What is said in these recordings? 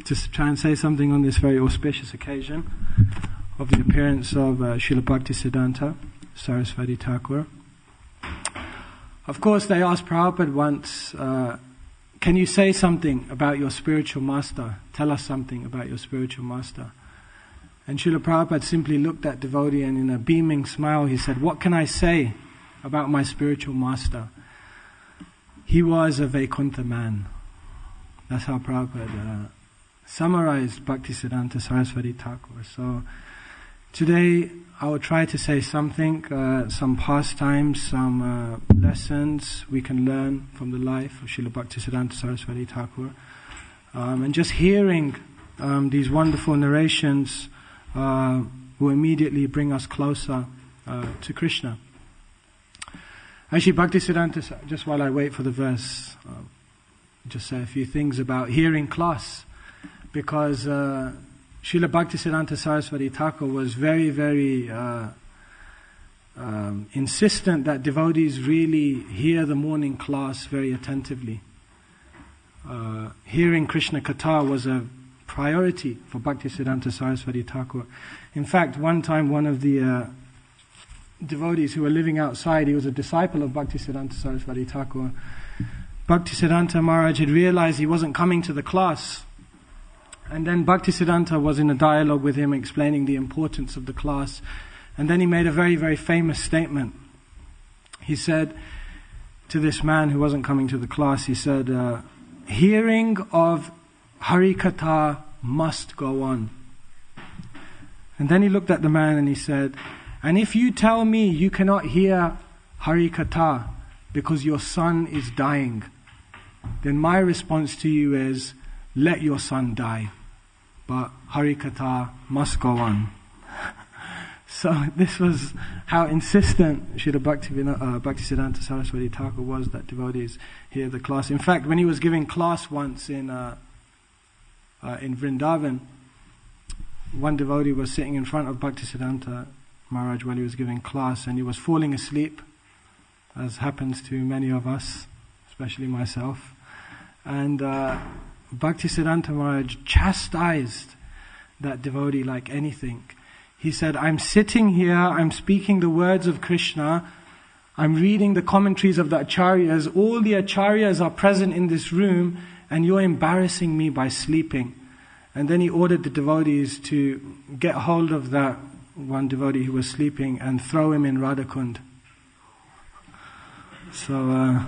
to try and say something on this very auspicious occasion of the appearance of Srila Bhaktisiddhanta Sarasvati Thakura. Of course, they asked Prabhupada once, can you say something about your spiritual master? Tell us something about your spiritual master. And Srila Prabhupada simply looked at devotee and in a beaming smile he said, what can I say about my spiritual master? He was a Vaikuntha man. That's how Prabhupada summarized Bhaktisiddhanta Sarasvati Thakura. So today I will try to say something, some pastimes, some lessons we can learn from the life of Srila Bhaktisiddhanta Sarasvati Thakura. And just hearing these wonderful narrations will immediately bring us closer to Krishna. Actually, Bhaktisiddhanta, just while I wait for the verse, just say a few things about hearing class, because Srila Bhaktisiddhanta Sarasvati Thakura was very, very insistent that devotees really hear the morning class very attentively. Hearing Krishna Katha was a priority for Bhaktisiddhanta Sarasvati Thakura. In fact, one time one of the devotees who were living outside, he was a disciple of Bhaktisiddhanta Sarasvati Thakura. Bhaktisiddhanta Maharaj had realized he wasn't coming to the class. And then Bhaktisiddhanta was in a dialogue with him explaining the importance of the class. And then he made a very, very famous statement. He said to this man who wasn't coming to the class, he said, hearing of Hari Katha must go on. And then he looked at the man and he said, and if you tell me you cannot hear Hari Katha because your son is dying, then my response to you is, let your son die. But Hari Katha must go on. So this was how insistent Srila Bhaktisiddhanta Sarasvati Thakura was that devotees hear the class. In fact, when he was giving class once in Vrindavan, one devotee was sitting in front of Bhaktisiddhanta Maharaj while he was giving class, and he was falling asleep, as happens to many of us, especially myself. And Bhaktisiddhanta Maharaj chastised that devotee like anything. He said, I'm sitting here, I'm speaking the words of Krishna, I'm reading the commentaries of the acharyas, all the acharyas are present in this room, and you're embarrassing me by sleeping. And then he ordered the devotees to get hold of that one devotee who was sleeping and throw him in Radhakund. So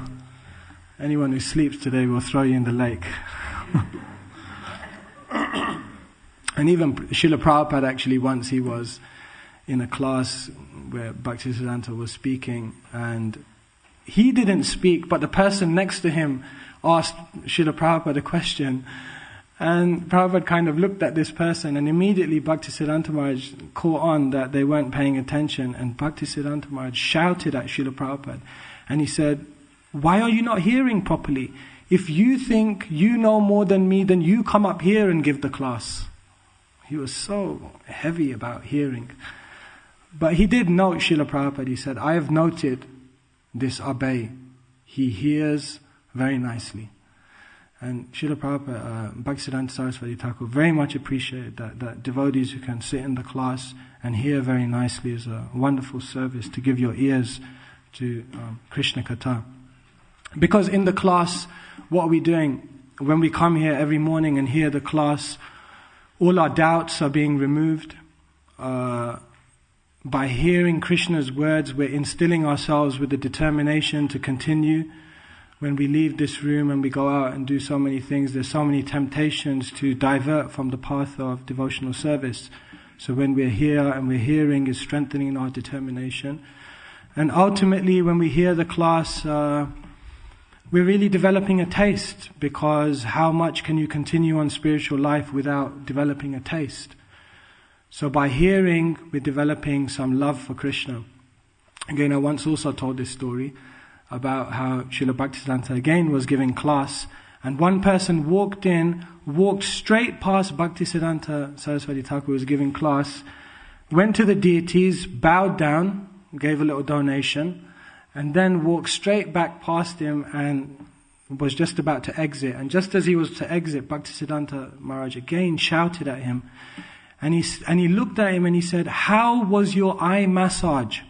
anyone who sleeps today will throw you in the lake. And even Srila Prabhupada actually once, he was in a class where Bhaktisiddhanta was speaking and he didn't speak, but the person next to him asked Srila Prabhupada a question, and Prabhupada kind of looked at this person, and immediately Bhaktisiddhanta Maharaj caught on that they weren't paying attention, and Bhaktisiddhanta Maharaj shouted at Srila Prabhupada and he said, why are you not hearing properly? If you think you know more than me, then you come up here and give the class. He was so heavy about hearing. But he did note Srila Prabhupada. He said, I have noted this Abhay. He hears very nicely. And Srila Prabhupada, Bhaktisiddhanta Sarasvati Thakura very much appreciated that devotees who can sit in the class and hear very nicely is a wonderful service to give your ears to Krishna Katha. Because in the class, what are we doing? When we come here every morning and hear the class, all our doubts are being removed. By hearing Krishna's words, we're instilling ourselves with the determination to continue. When we leave this room and we go out and do so many things, there's so many temptations to divert from the path of devotional service. So when we're here and we're hearing, is strengthening our determination. And ultimately, when we hear the class, we're really developing a taste, because how much can you continue on spiritual life without developing a taste? So by hearing, we're developing some love for Krishna. Again, I once also told this story about how Srila Bhaktisiddhanta again was giving class, and one person walked straight past Bhaktisiddhanta Sarasvati Thakura, who was giving class, went to the deities, bowed down, gave a little donation, and then walked straight back past him and was just about to exit. And just as he was to exit, Bhaktisiddhanta Maharaj again shouted at him. And he looked at him and he said, "How was your eye massage?"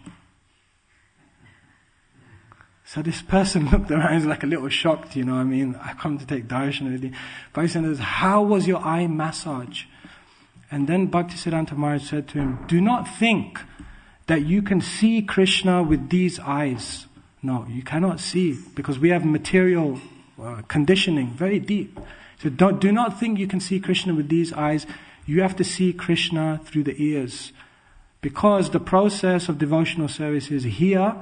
So this person looked around, he's like a little shocked, you know what I mean? I come to take darshan. But he said, "How was your eye massage?" And then Bhaktisiddhanta Maharaj said to him, "Do not think that you can see Krishna with these eyes. No, you cannot see, because we have material conditioning very deep. So do not think you can see Krishna with these eyes. You have to see Krishna through the ears. Because the process of devotional service is here,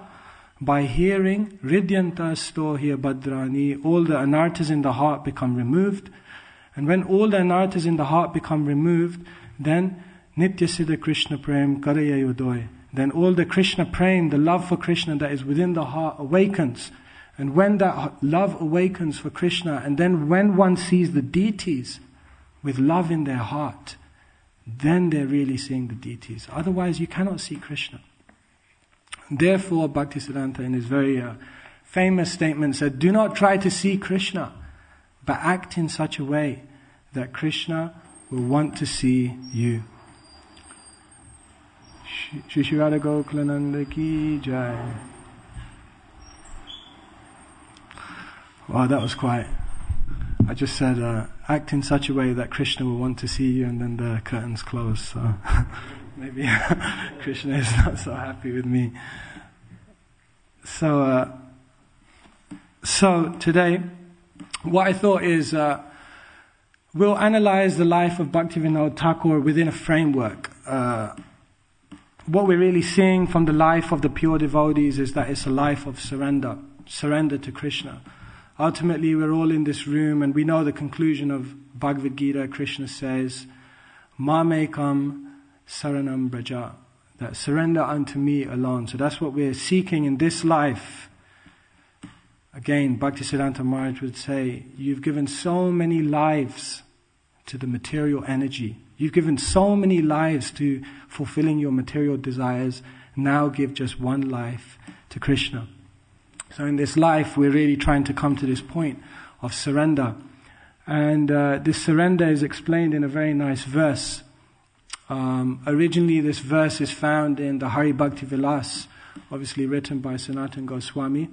by hearing, Ridyanta sto here Bhadrani, all the anarthas in the heart become removed. And when all the anarthas in the heart become removed, then Nitya Siddha Krishna Prem Karaya Udoy. Then all the Krishna Prem, the love for Krishna that is within the heart, awakens. And when that love awakens for Krishna, and then when one sees the deities with love in their heart, then they're really seeing the deities. Otherwise, you cannot see Krishna. Therefore, Bhaktisiddhanta, in his very famous statement, said, "Do not try to see Krishna, but act in such a way that Krishna will want to see you." Shri Radha Gokulananda ki jai. Wow, that was quite... I just said, act in such a way that Krishna will want to see you, and then the curtains close. So maybe Krishna is not so happy with me. So today, what I thought is, we'll analyze the life of Bhaktivinoda Thakur within a framework. What we're really seeing from the life of the pure devotees is that it's a life of surrender to Krishna. Ultimately, we're all in this room, and we know the conclusion of Bhagavad Gita. Krishna says, "Mamekam saranam braja," that surrender unto me alone. So that's what we're seeking in this life. Again, Bhaktisiddhanta Maharaj would say, you've given so many lives to the material energy. You've given so many lives to fulfilling your material desires. Now give just one life to Krishna. So in this life, we're really trying to come to this point of surrender. And this surrender is explained in a very nice verse. Originally, this verse is found in the Hari Bhakti Vilas, obviously written by Sanatana Goswami.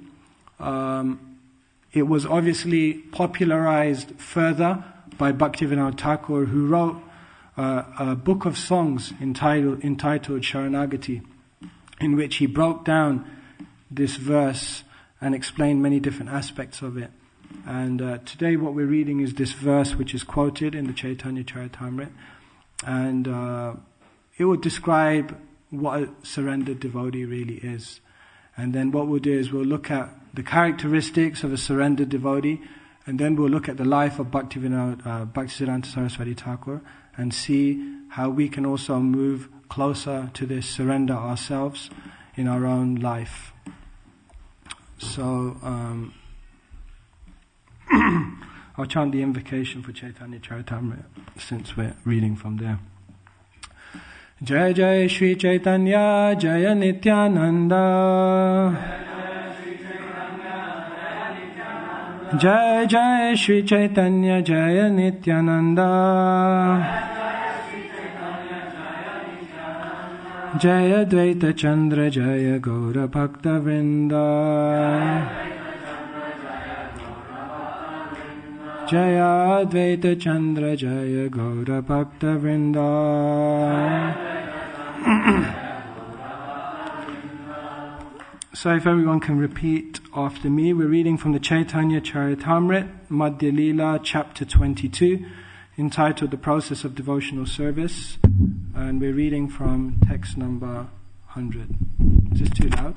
It was obviously popularized further by Bhaktivinoda Thakur, who wrote a book of songs entitled Sharanagati, in which he broke down this verse and explained many different aspects of it. And today what we're reading is this verse which is quoted in the Chaitanya Charitamrita, and it will describe what a surrendered devotee really is. And then what we'll do is we'll look at the characteristics of a surrendered devotee, and then we'll look at the life of Bhaktisiddhanta Sarasvati Thakura and see how we can also move closer to this surrender ourselves in our own life. So, I'll chant the invocation for Chaitanya Charitamrita since we're reading from there. Jai Jai Shri Chaitanya Jaya Nityananda. Jai Jai Shri Chaitanya Jaya Nityananda. Jaya Dvaita Chandra Jaya Gaura Bhakta Vrinda. Jaya Dvaita Chandra Jaya Gaura Bhakta Vrinda. So if everyone can repeat after me, we're reading from the Chaitanya Charitamrita, Madhya Leela, chapter 22, entitled The Process of Devotional Service, and we're reading from text number 100. Is this too loud?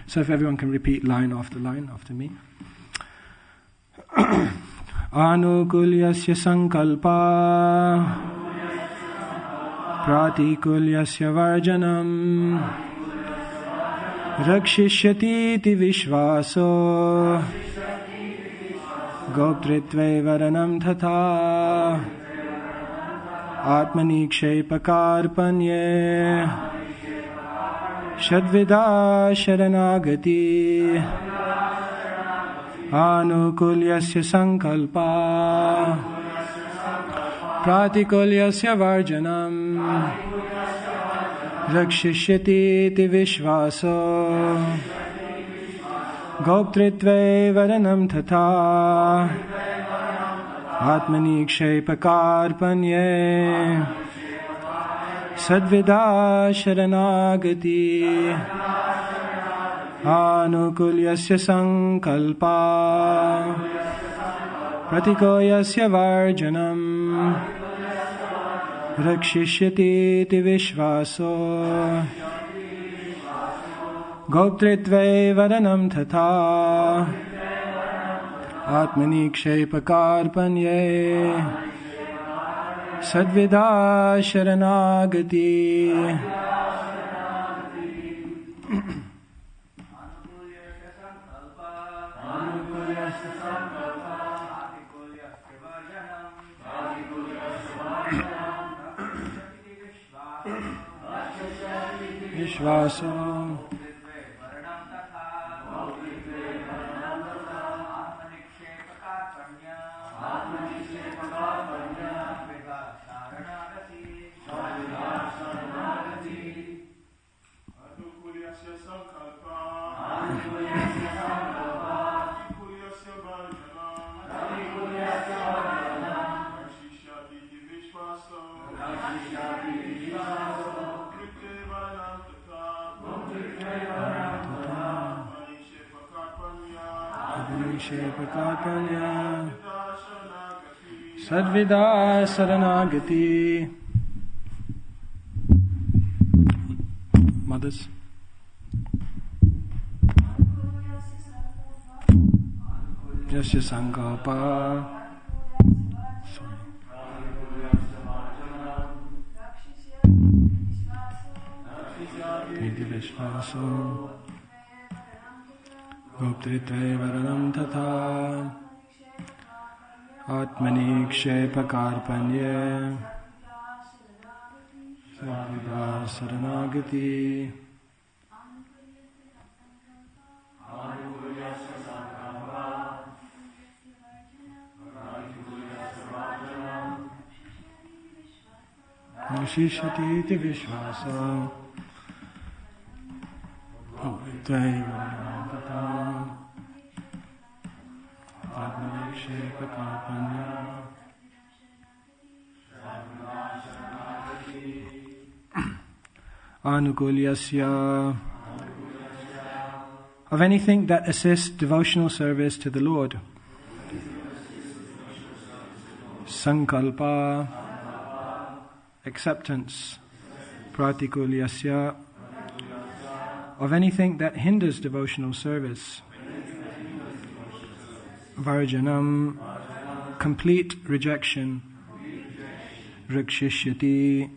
So if everyone can repeat line after me. Anukulyasya sankalpa pratikulyasya varjanam rakshishyati iti vishvaso goptritve varanam tatha atmani kshepakarpanye shadvida sharanagati Anukulyasya sankalpa Pratikulyasya varjanam Rakshishyati iti vishvaso Goptritve varanam tatha Atmanikshepakarpanye Sadvida sharanagati Anukulyasya sankalpa Pratikoyasya varjanam Rakshishyati iti vishvaso Goptritve varanam tatha Atmanikshepakarpanye Sadvida sharanagati Vishvaso Sadvida saranagati. Mothers. Yasya sankalpa. Iti vishvaso. Goptritve varanam tatha Atmanikshepakarpanye Sadvida saranagati Rakshishyati iti vishvasa Goptritve varanam tatha Anukulyasya of anything that assists devotional service to the Lord. Sankalpa acceptance. Pratikulyasya of anything that hinders devotional service. Varjanam complete rejection. Rakshishyati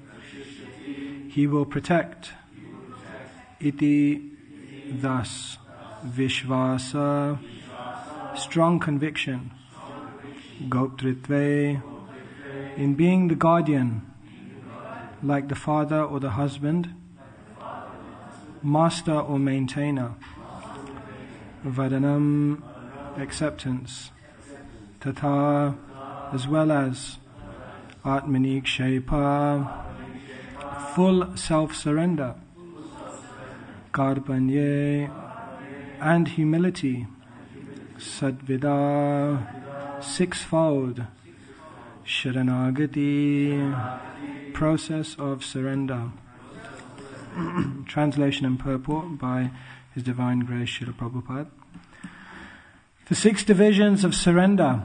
he will protect. Iti thus. Vishvasa strong conviction. Goptritve in being the guardian, like the father or the husband, master or maintainer. Vadanam acceptance. Tatha as well as. Atmanikshepa full self-surrender. Karpanye and humility. Sadvida sixfold. Sharanagati process of surrender. Translation and purport by His Divine Grace Srila Prabhupada. The 6 divisions of surrender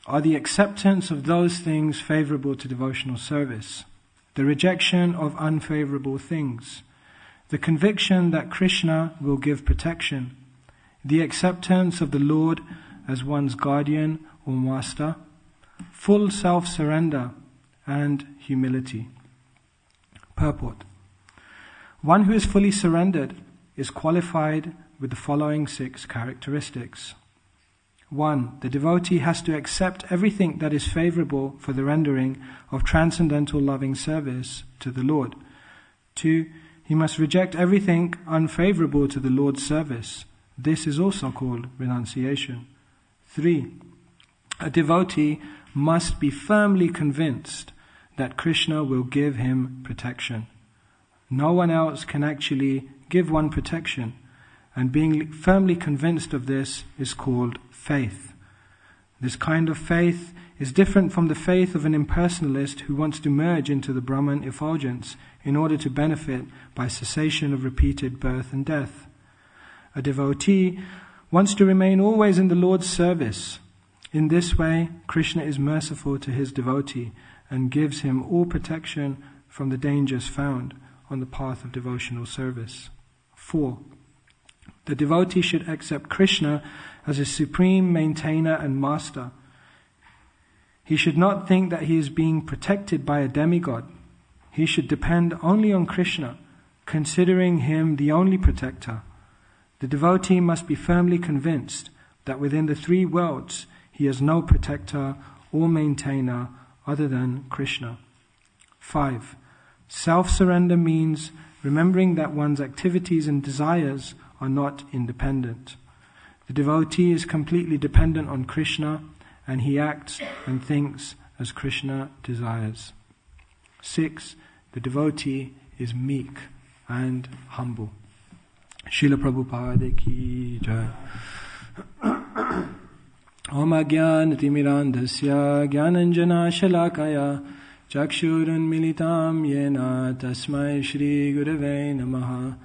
are the acceptance of those things favorable to devotional service, the rejection of unfavorable things, the conviction that Krishna will give protection, the acceptance of the Lord as one's guardian or master, full self-surrender, and humility. Purport. One who is fully surrendered is qualified with the following 6 characteristics. 1. The devotee has to accept everything that is favorable for the rendering of transcendental loving service to the Lord. 2. He must reject everything unfavorable to the Lord's service, This is also called renunciation. 3. A devotee must be firmly convinced that Krishna will give him protection. No one else can actually give one protection, and being firmly convinced of this is called faith. This kind of faith is different from the faith of an impersonalist who wants to merge into the Brahman effulgence in order to benefit by cessation of repeated birth and death. A devotee wants to remain always in the Lord's service. In this way, Krishna is merciful to his devotee and gives him all protection from the dangers found on the path of devotional service. 4. The devotee should accept Krishna as a supreme maintainer and master. He should not think that he is being protected by a demigod. He should depend only on Krishna, considering him the only protector. The devotee must be firmly convinced that within the 3 worlds he has no protector or maintainer other than Krishna. 5. Self-surrender means remembering that one's activities and desires are not independent. The devotee is completely dependent on Krishna, and he acts and thinks as Krishna desires. 6. The devotee is meek and humble. Srila Prabhupada ki jai. Om Ajnanatirmirandasya Jnananjana Shalakaya Chakshurun Militam Yena Tasmai Shri Gurave Namaha.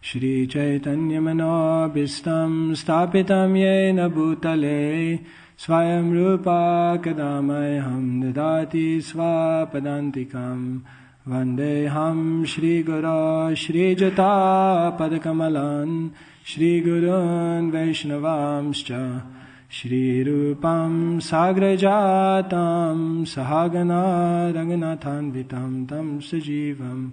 Shri Chaitanya Manobhistam Stapitam Yena Bhutale Swayam Rupa Kadamayham Nidati Swapadantikam Vandeham Shri Guru Shri Jata Padakamalan Shri Gurun Vaishnavamscha Shri Rupam Sagrajatam Sahagana Raghunathanvitam Tam Sajivam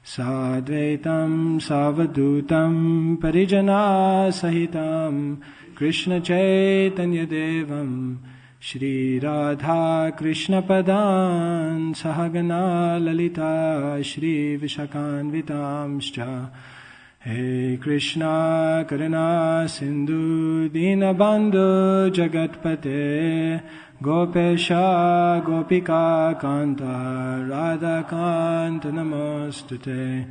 Sadvaitam Savadutam Parijana Sahitam Krishna Chaitanya Devam Shri Radha Krishna Padan Sahagana Lalita Shri Vishakanvitamscha. Hey Krishna Karuna Sindhu Dinabandhu Jagatpate Gopesha Gopika Kanta Radha Kanta Namostute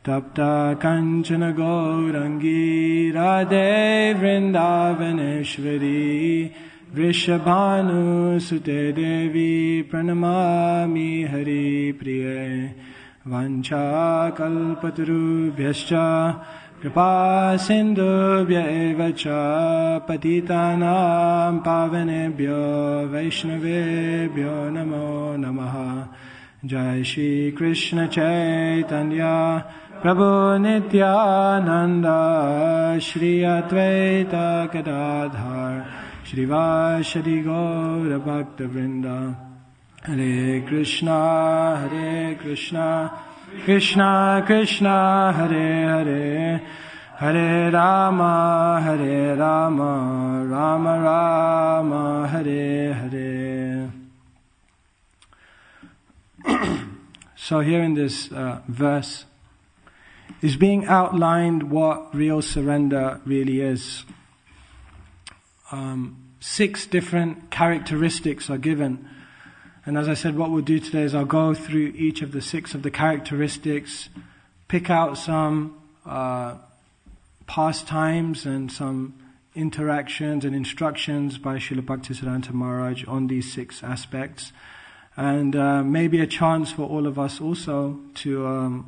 Tapta Kanchana Gaurangi Radhe Vrindavaneshwari Vrishabhanu Sute Devi Pranamami Hari Priye Vancha Kalpatarubhyascha Kripa Sindhubhya Evacha Patitanam Pavanebhyo Vaishnavebhyo Namo Namaha. Jai Shri Krishna Chaitanya Prabhu Nityananda Shri Advaita Gadadhar Shri Vashadi Gaura Bhakta Vrinda. Hare Krishna Krishna Krishna Hare Hare Hare Rama Rama Rama Hare Hare. So here in this verse is being outlined what real surrender really is. 6 different characteristics are given. And as I said, what we'll do today is I'll go through each of the 6 of the characteristics, pick out some pastimes and some interactions and instructions by Srila Bhaktisiddhanta Maharaj on these 6 aspects. And maybe a chance for all of us also to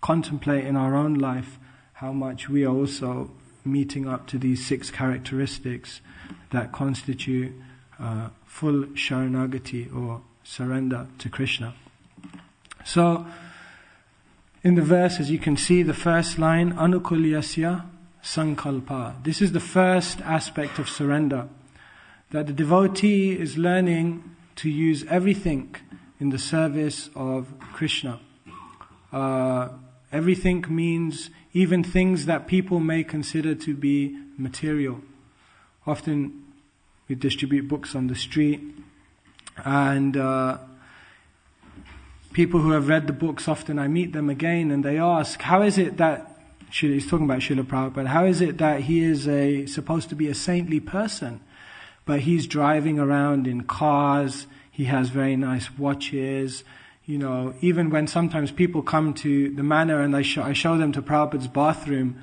contemplate in our own life how much we are also meeting up to these 6 characteristics that constitute full Sharanagati or surrender to Krishna. So, in the verse, as you can see, the first line, Anukulyasya Sankalpa. This is the first aspect of surrender, that the devotee is learning to use everything in the service of Krishna. Everything means even things that people may consider to be material. Often we distribute books on the street, and people who have read the books, often I meet them again and they ask, how is it that he's talking about Srila Prabhupada, how is it that he is supposed to be a saintly person, but he's driving around in cars, he has very nice watches, even when sometimes people come to the manor and I show them to Prabhupada's bathroom,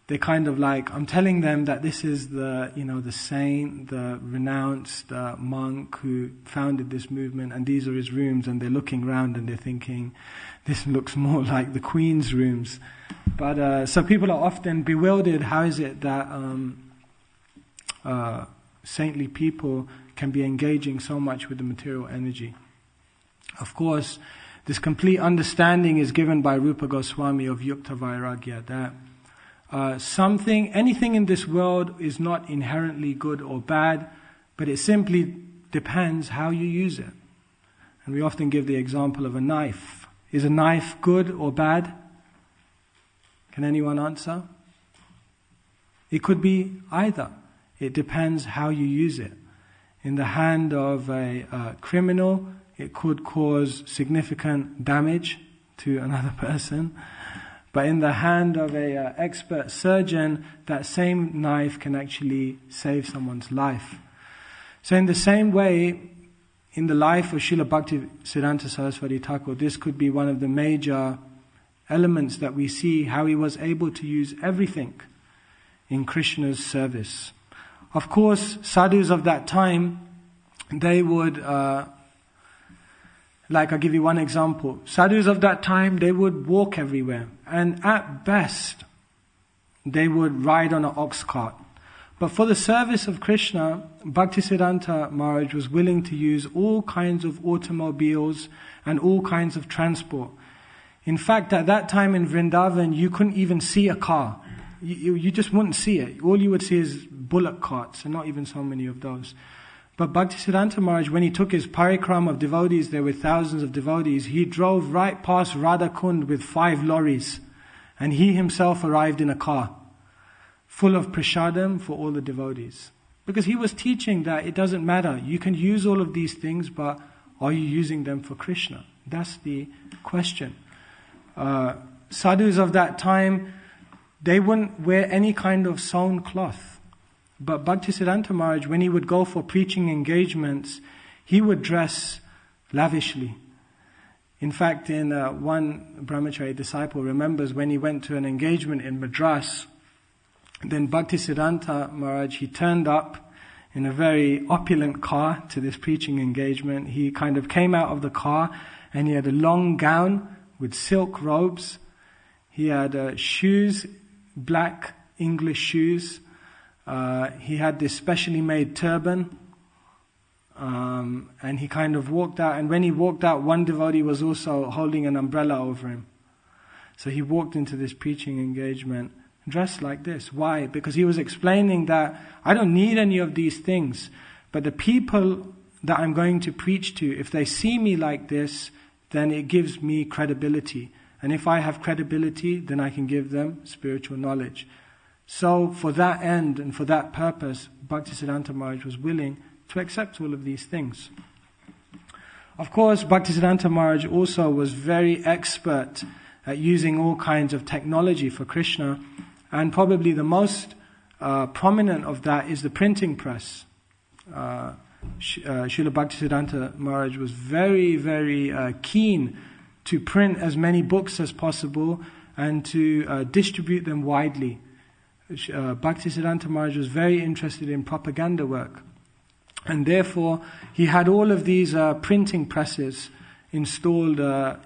they kind of like, I'm telling them that this is the saint, the renounced monk who founded this movement, and these are his rooms, and they're looking around and they're thinking, this looks more like the Queen's rooms. But so people are often bewildered, how is it that saintly people can be engaging so much with the material energy? Of course, this complete understanding is given by Rupa Goswami of Yukta Vairagya, that anything in this world is not inherently good or bad, but it simply depends how you use it. And we often give the example of a knife. Is a knife good or bad? Can anyone answer? It could be either. It depends how you use it. In the hand of a criminal, it could cause significant damage to another person. But in the hand of an expert surgeon, that same knife can actually save someone's life. So in the same way, in the life of Srila Bhaktisiddhanta Sarasvati Thakura, this could be one of the major elements that we see, how he was able to use everything in Krishna's service. Of course, sadhus of that time, they would, I'll give you one example. Sadhus of that time, they would walk everywhere. And at best, they would ride on an ox cart. But for the service of Krishna, Bhaktisiddhanta Maharaj was willing to use all kinds of automobiles and all kinds of transport. In fact, at that time in Vrindavan, you couldn't even see a car. You just wouldn't see it. All you would see is bullock carts, and not even so many of those. But Bhaktisiddhanta Maharaj, when he took his parikram of devotees, there were thousands of devotees, he drove right past Radha Kund with 5 lorries. And he himself arrived in a car, full of prasadam for all the devotees. Because he was teaching that it doesn't matter. You can use all of these things, but are you using them for Krishna? That's the question. Sadhus of that time, they wouldn't wear any kind of sewn cloth. But Bhaktisiddhanta Maharaj, when he would go for preaching engagements, he would dress lavishly. In fact, in one brahmachari disciple remembers when he went to an engagement in Madras, then Bhaktisiddhanta Maharaj, he turned up in a very opulent car to this preaching engagement. He kind of came out of the car and he had a long gown with silk robes. He had shoes, black English shoes. He had this specially made turban. And he kind of walked out, and when he walked out, one devotee was also holding an umbrella over him. So he walked into this preaching engagement dressed like this. Why? Because he was explaining that I don't need any of these things, but the people that I'm going to preach to, if they see me like this, then it gives me credibility. And if I have credibility, then I can give them spiritual knowledge. So for that end and for that purpose, Bhaktisiddhanta Maharaj was willing to accept all of these things. Of course, Bhaktisiddhanta Maharaj also was very expert at using all kinds of technology for Krishna, and probably the most prominent of that is the printing press. Srila Bhaktisiddhanta Maharaj was very, very keen to print as many books as possible and to distribute them widely. Bhaktisiddhanta Maharaj was very interested in propaganda work. And therefore, he had all of these printing presses installed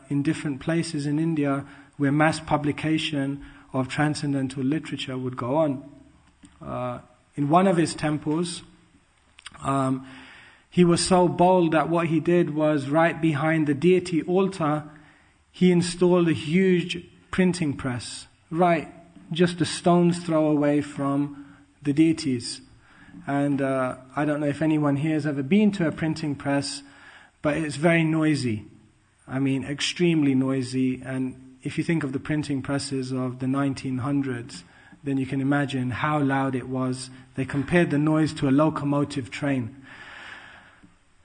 in different places in India where mass publication of transcendental literature would go on. In one of his temples, he was so bold that what he did was right behind the deity altar, he installed a huge printing press, right just a stone's throw away from the deities. And I don't know if anyone here has ever been to a printing press, but it's very noisy. I mean, extremely noisy. And if you think of the printing presses of the 1900s, then you can imagine how loud it was. They compared the noise to a locomotive train.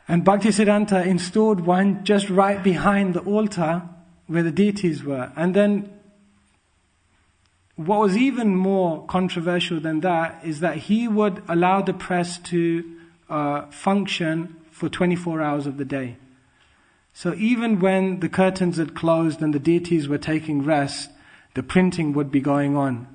And Bhaktisiddhanta installed one just right behind the altar where the deities were. And then what was even more controversial than that is that he would allow the press to function for 24 hours of the day. So even when the curtains had closed and the deities were taking rest, the printing would be going on.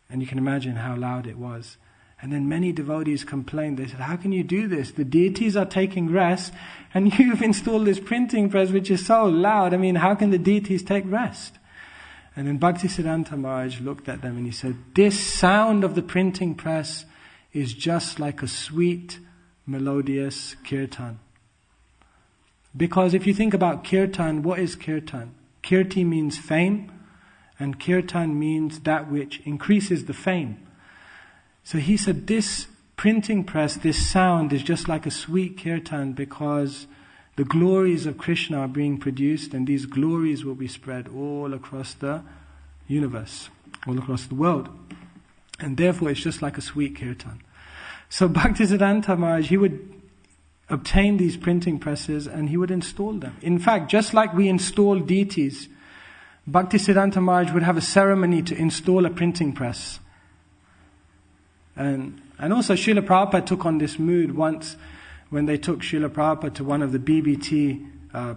And you can imagine how loud it was. And then many devotees complained. They said, how can you do this? The deities are taking rest and you've installed this printing press which is so loud. I mean, how can the deities take rest? And then Bhaktisiddhanta Maharaj looked at them and he said, this sound of the printing press is just like a sweet, melodious kirtan. Because if you think about kirtan, what is kirtan? Kirti means fame, and kirtan means that which increases the fame. So he said this printing press, this sound is just like a sweet kirtan because the glories of Krishna are being produced and these glories will be spread all across the universe, all across the world. And therefore it's just like a sweet kirtan. So Bhaktisiddhanta Maharaj, he would obtain these printing presses and he would install them. In fact, just like we install deities, Bhaktisiddhanta Maharaj would have a ceremony to install a printing press. And also Srila Prabhupada took on this mood once when they took Srila Prabhupada to one of the BBT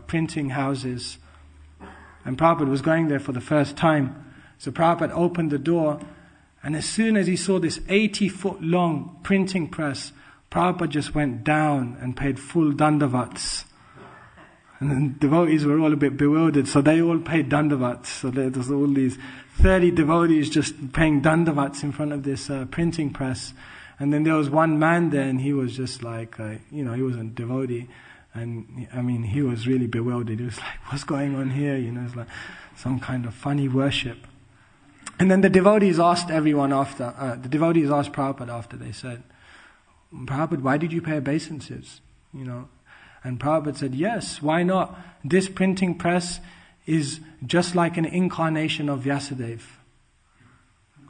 printing houses. And Prabhupada was going there for the first time. So Prabhupada opened the door, and as soon as he saw this 80-foot long printing press, Prabhupada just went down and paid full dandavats. And then devotees were all a bit bewildered, so they all paid dandavats. So there was all these 30 devotees just paying dandavats in front of this printing press. And then there was one man there, and he was just like, he wasn't a devotee. And I mean, he was really bewildered. He was like, what's going on here? It's like some kind of funny worship. And then the devotees asked everyone after, the devotees asked Prabhupada after, they said, Prabhupada, why did you pay obeisances? And Prabhupada said, yes, why not? This printing press is just like an incarnation of Vyasadeva.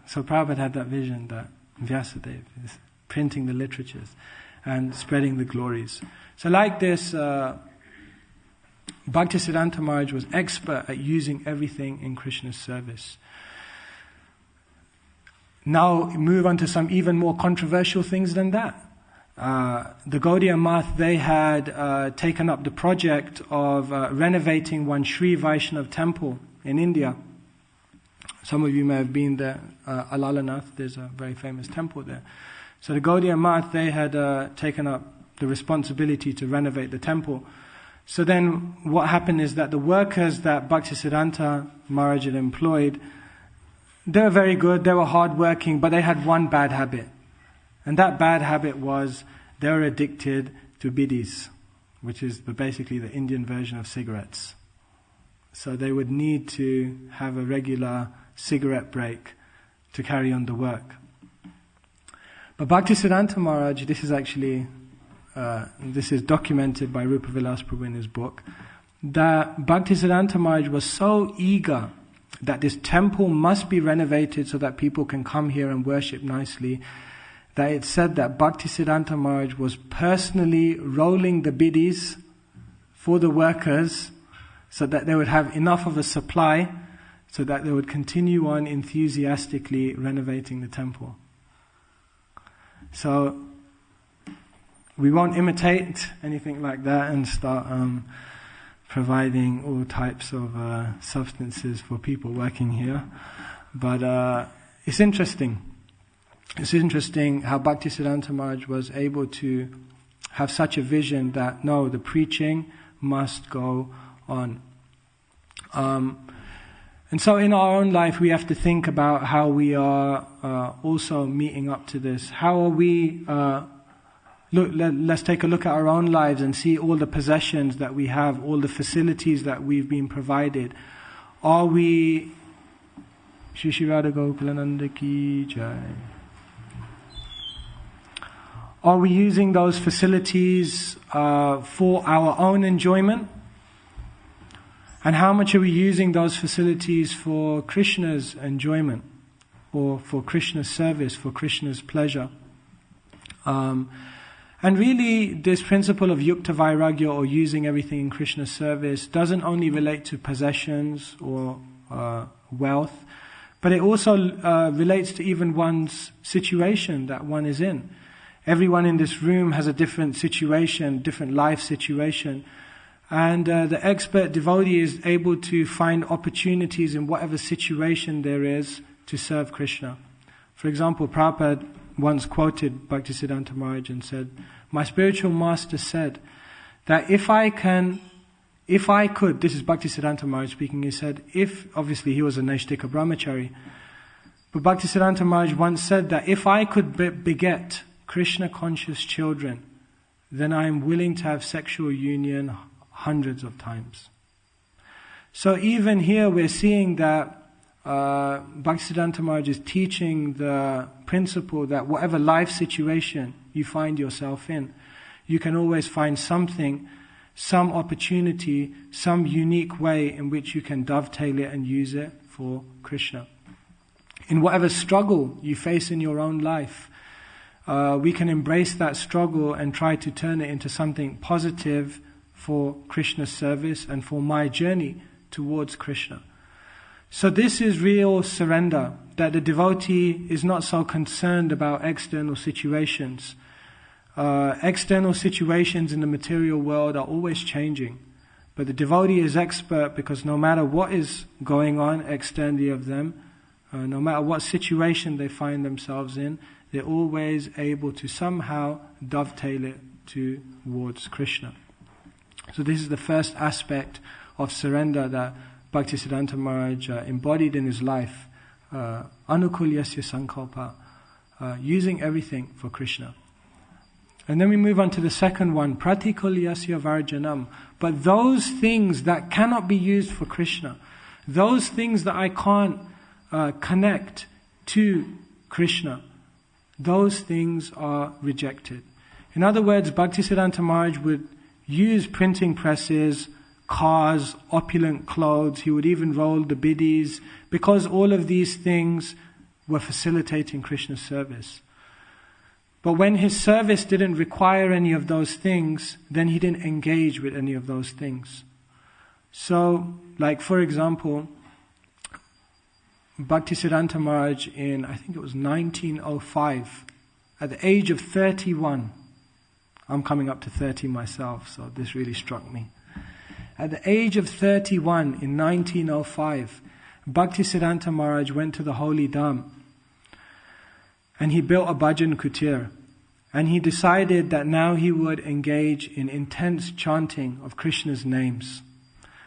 So Prabhupada had that vision that Vyasadeva is printing the literatures and spreading the glories. So like this, Bhaktisiddhanta Maharaj was expert at using everything in Krishna's service. Now move on to some even more controversial things than that. The Gaudiya Math, they had taken up the project of renovating one Sri Vaishnav temple in India. Some of you may have been there, Alalanath, there's a very famous temple there. So the Gaudiya Math, they had taken up the responsibility to renovate the temple. So then what happened is that the workers that Bhaktisiddhanta Maharaj had employed, they were very good, they were hardworking, but they had one bad habit. And that bad habit was they were addicted to bidis, which is basically the Indian version of cigarettes. So they would need to have a regular cigarette break to carry on the work. But Bhaktisiddhanta Maharaj, this is documented by Rupa Vilas Prabhu in his book, that Bhaktisiddhanta Maharaj was so eager that this temple must be renovated so that people can come here and worship nicely, that it said that Bhaktisiddhanta Maharaj was personally rolling the bidis for the workers so that they would have enough of a supply so that they would continue on enthusiastically renovating the temple. So we won't imitate anything like that and start providing all types of substances for people working here. But it's interesting. It's interesting how Bhaktisiddhanta Maharaj was able to have such a vision that, no, the preaching must go on. And so in our own life we have to think about how we are also meeting up to this. How are we... let's take a look at our own lives and see all the possessions that we have, all the facilities that we've been provided. Are we... Shri Shri Radha Gokulananda Ki Jai. Are we using those facilities for our own enjoyment? And how much are we using those facilities for Krishna's enjoyment, or for Krishna's service, for Krishna's pleasure? And really, this principle of yukta vairagya, or using everything in Krishna's service, doesn't only relate to possessions or wealth, But it also relates to even one's situation that one is in. Everyone in this room has a different situation, different life situation. And the expert devotee is able to find opportunities in whatever situation there is to serve Krishna. For example, Prabhupada once quoted Bhaktisiddhanta Maharaj and said, "My spiritual master said that if I could," this is Bhaktisiddhanta Maharaj speaking, he said, obviously he was a Naishtika brahmachari, but Bhaktisiddhanta Maharaj once said that if I could beget Krishna conscious children, then I am willing to have sexual union hundreds of times. So even here we're seeing that Bhaktisiddhanta Maharaj is teaching the principle that whatever life situation you find yourself in, you can always find something, some opportunity, some unique way in which you can dovetail it and use it for Krishna. In whatever struggle you face in your own life, we can embrace that struggle and try to turn it into something positive for Krishna's service and for my journey towards Krishna. So this is real surrender, that the devotee is not so concerned about external situations. External situations in the material world are always changing. But the devotee is expert because no matter what is going on externally of them, no matter what situation they find themselves in, they're always able to somehow dovetail it towards Krishna. So this is the first aspect of surrender that Bhaktisiddhanta Maharaj embodied in his life. Anukulyasya sankalpa, using everything for Krishna. And then we move on to the second one, pratikulyasya varjanam. But those things that cannot be used for Krishna, those things that I can't connect to Krishna, those things are rejected. In other words, Bhaktisiddhanta Maharaj would use printing presses, cars, opulent clothes. He would even roll the biddies, because all of these things were facilitating Krishna's service. But when his service didn't require any of those things, then he didn't engage with any of those things. So, like for example, Bhaktisiddhanta Maharaj in, I think it was 1905, at the age of 31, I'm coming up to 30 myself, so this really struck me. At the age of 31 in 1905, Bhaktisiddhanta Maharaj went to the Holy Dham and he built a bhajan kutir, and he decided that now he would engage in intense chanting of Krishna's names.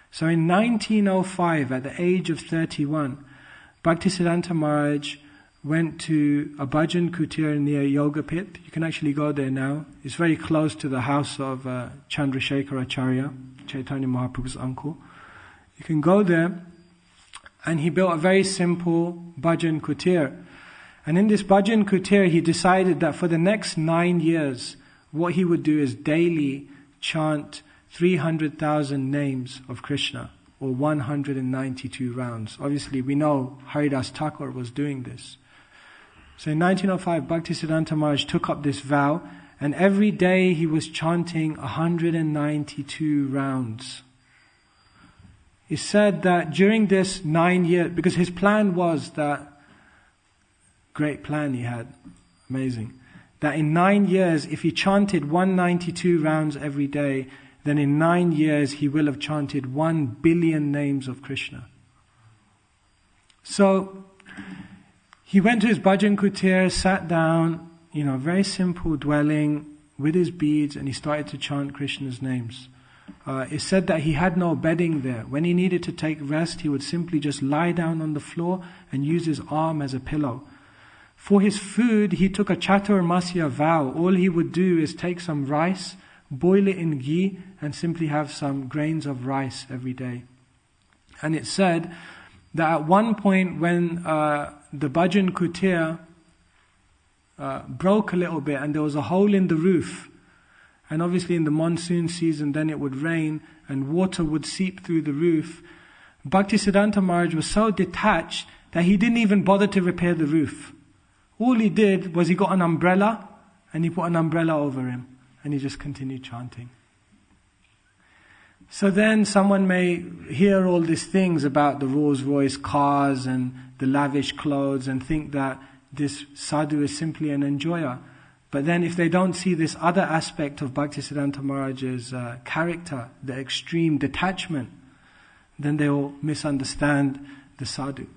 So in 1905, at the age of 31, Bhaktisiddhanta Maharaj went to a bhajan kutir near Yogapit. You can actually go there now. It's very close to the house of Chandrasekhar Acharya, Chaitanya Mahaprabhu's uncle. You can go there, and he built a very simple bhajan kutir. And in this bhajan kutir, he decided that for the next 9 years, what he would do is daily chant 300,000 names of Krishna, or 192 rounds. Obviously, we know Haridas Thakur was doing this. So in 1905, Bhaktisiddhanta Maharaj took up this vow, and every day he was chanting 192 rounds. He said that during this 9 years, because his plan was that, great plan he had, amazing, that in 9 years, if he chanted 192 rounds every day, then in 9 years he will have chanted 1 billion names of Krishna. So he went to his bhajan kutir, sat down, very simple dwelling with his beads, and he started to chant Krishna's names. It's said that he had no bedding there. When he needed to take rest, he would simply just lie down on the floor and use his arm as a pillow. For his food, he took a chaturmasya vow. All he would do is take some rice, boil it in ghee, and simply have some grains of rice every day. And it's said that at one point when the bhajan kutir broke a little bit and there was a hole in the roof, and obviously in the monsoon season then it would rain and water would seep through the roof, Bhaktisiddhanta Maharaj was so detached that he didn't even bother to repair the roof. All he did was he got an umbrella and he put an umbrella over him and he just continued chanting. So then someone may hear all these things about the Rolls Royce cars and the lavish clothes and think that this sadhu is simply an enjoyer. But then if they don't see this other aspect of Bhaktisiddhanta Maharaj's character, the extreme detachment, then they will misunderstand the sadhu.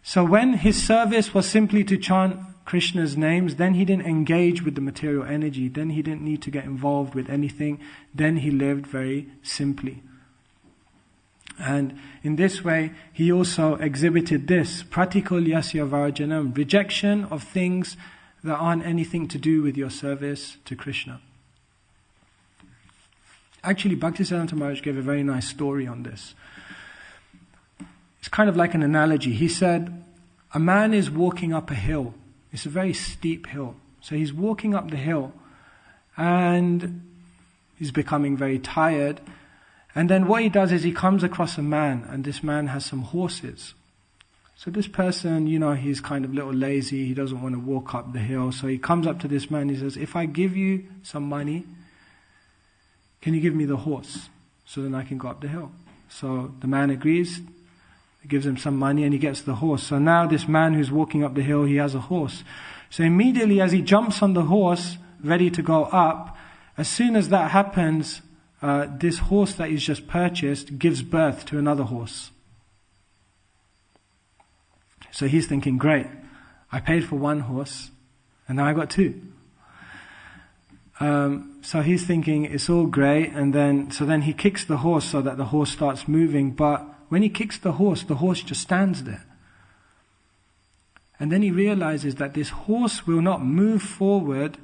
So when his service was simply to chant Krishna's names, then he didn't engage with the material energy, then he didn't need to get involved with anything, then he lived very simply. And in this way, he also exhibited this, pratikulyasya varjanam, rejection of things that aren't anything to do with your service to Krishna. Actually, Bhaktisiddhanta Maharaj gave a very nice story on this. It's kind of like an analogy. He said, a man is walking up a hill. It's a very steep hill. So he's walking up the hill and he's becoming very tired. And then what he does is he comes across a man, and this man has some horses. So this person, he's kind of a little lazy. He doesn't want to walk up the hill. So he comes up to this man. He says, if I give you some money, can you give me the horse so then I can go up the hill? So the man agrees. He gives him some money and he gets the horse. So now this man who's walking up the hill, he has a horse. So immediately as he jumps on the horse, ready to go up, as soon as that happens, this horse that he's just purchased gives birth to another horse. So he's thinking, great, I paid for one horse and now I got two. So he's thinking it's all great, and then he kicks the horse so that the horse starts moving, but when he kicks the horse just stands there. And then he realizes that this horse will not move forward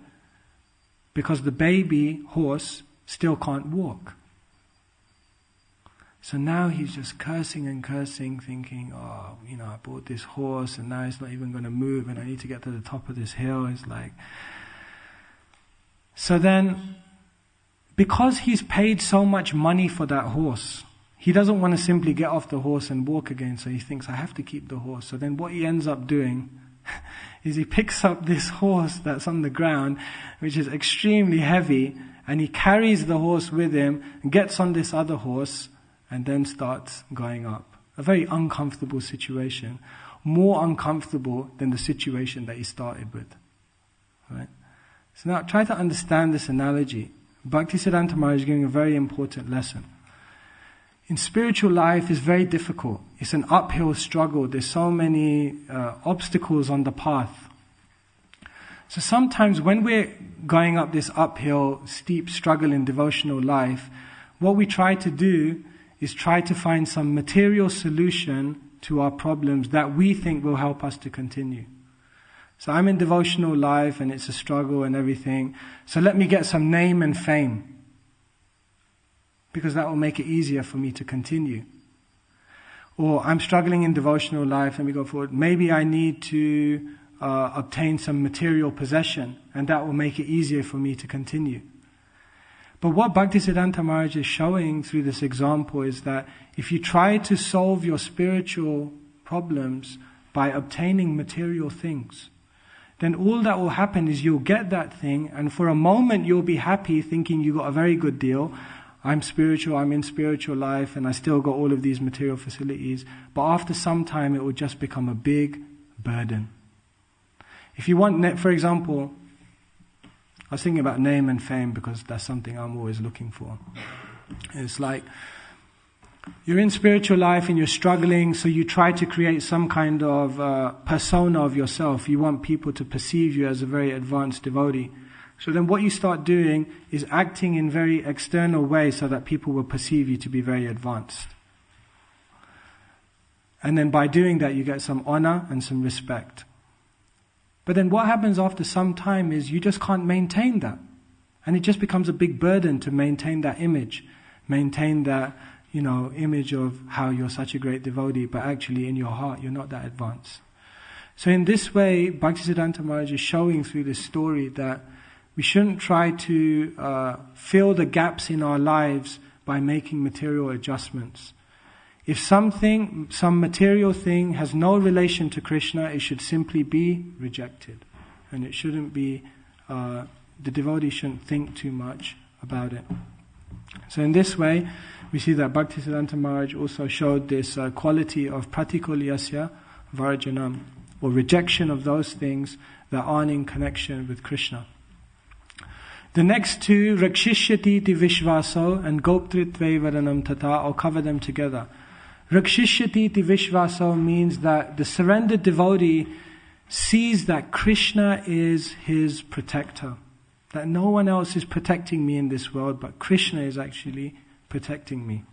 because the baby horse still can't walk. So now he's just cursing and cursing, thinking, I bought this horse and now it's not even going to move and I need to get to the top of this hill. It's like... So then, because he's paid so much money for that horse, he doesn't want to simply get off the horse and walk again, so he thinks, I have to keep the horse. So then what he ends up doing is he picks up this horse that's on the ground, which is extremely heavy, and he carries the horse with him, gets on this other horse, and then starts going up. A very uncomfortable situation. More uncomfortable than the situation that he started with. Right? So now try to understand this analogy. Bhaktisiddhanta Maharaj is giving a very important lesson. In spiritual life, it's very difficult. It's an uphill struggle. There's so many obstacles on the path. So sometimes when we're going up this uphill, steep struggle in devotional life, what we try to do is try to find some material solution to our problems that we think will help us to continue. So I'm in devotional life and it's a struggle and everything. So let me get some name and fame, because that will make it easier for me to continue. Or I'm struggling in devotional life, let me go forward. Maybe I need to obtain some material possession, and that will make it easier for me to continue. But what Bhaktisiddhanta Maharaj is showing through this example is that if you try to solve your spiritual problems by obtaining material things, then all that will happen is you'll get that thing, and for a moment you'll be happy thinking you got a very good deal. I'm spiritual, I'm in spiritual life, and I still got all of these material facilities. But after some time it will just become a big burden. If you want, for example, I was thinking about name and fame because that's something I'm always looking for. It's like, you're in spiritual life and you're struggling, so you try to create some kind of persona of yourself. You want people to perceive you as a very advanced devotee. So then what you start doing is acting in very external ways so that people will perceive you to be very advanced. And then by doing that you get some honor and some respect. But then what happens after some time is you just can't maintain that. And it just becomes a big burden to maintain that image. Maintain that, image of how you're such a great devotee, but actually in your heart you're not that advanced. So in this way, Bhaktisiddhanta Maharaj is showing through this story that we shouldn't try to fill the gaps in our lives by making material adjustments. If some material thing has no relation to Krishna, it should simply be rejected. And it shouldn't be, the devotee shouldn't think too much about it. So in this way, we see that Bhaktisiddhanta Maharaj also showed this quality of pratikulyasya varjanam, or rejection of those things that aren't in connection with Krishna. The next two, Rakshishyati ti Vishvaso and Goptritve Varanam Tata, I'll cover them together. Rakshishyati ti Vishvaso means that the surrendered devotee sees that Krishna is his protector. That no one else is protecting me in this world, but Krishna is actually protecting me.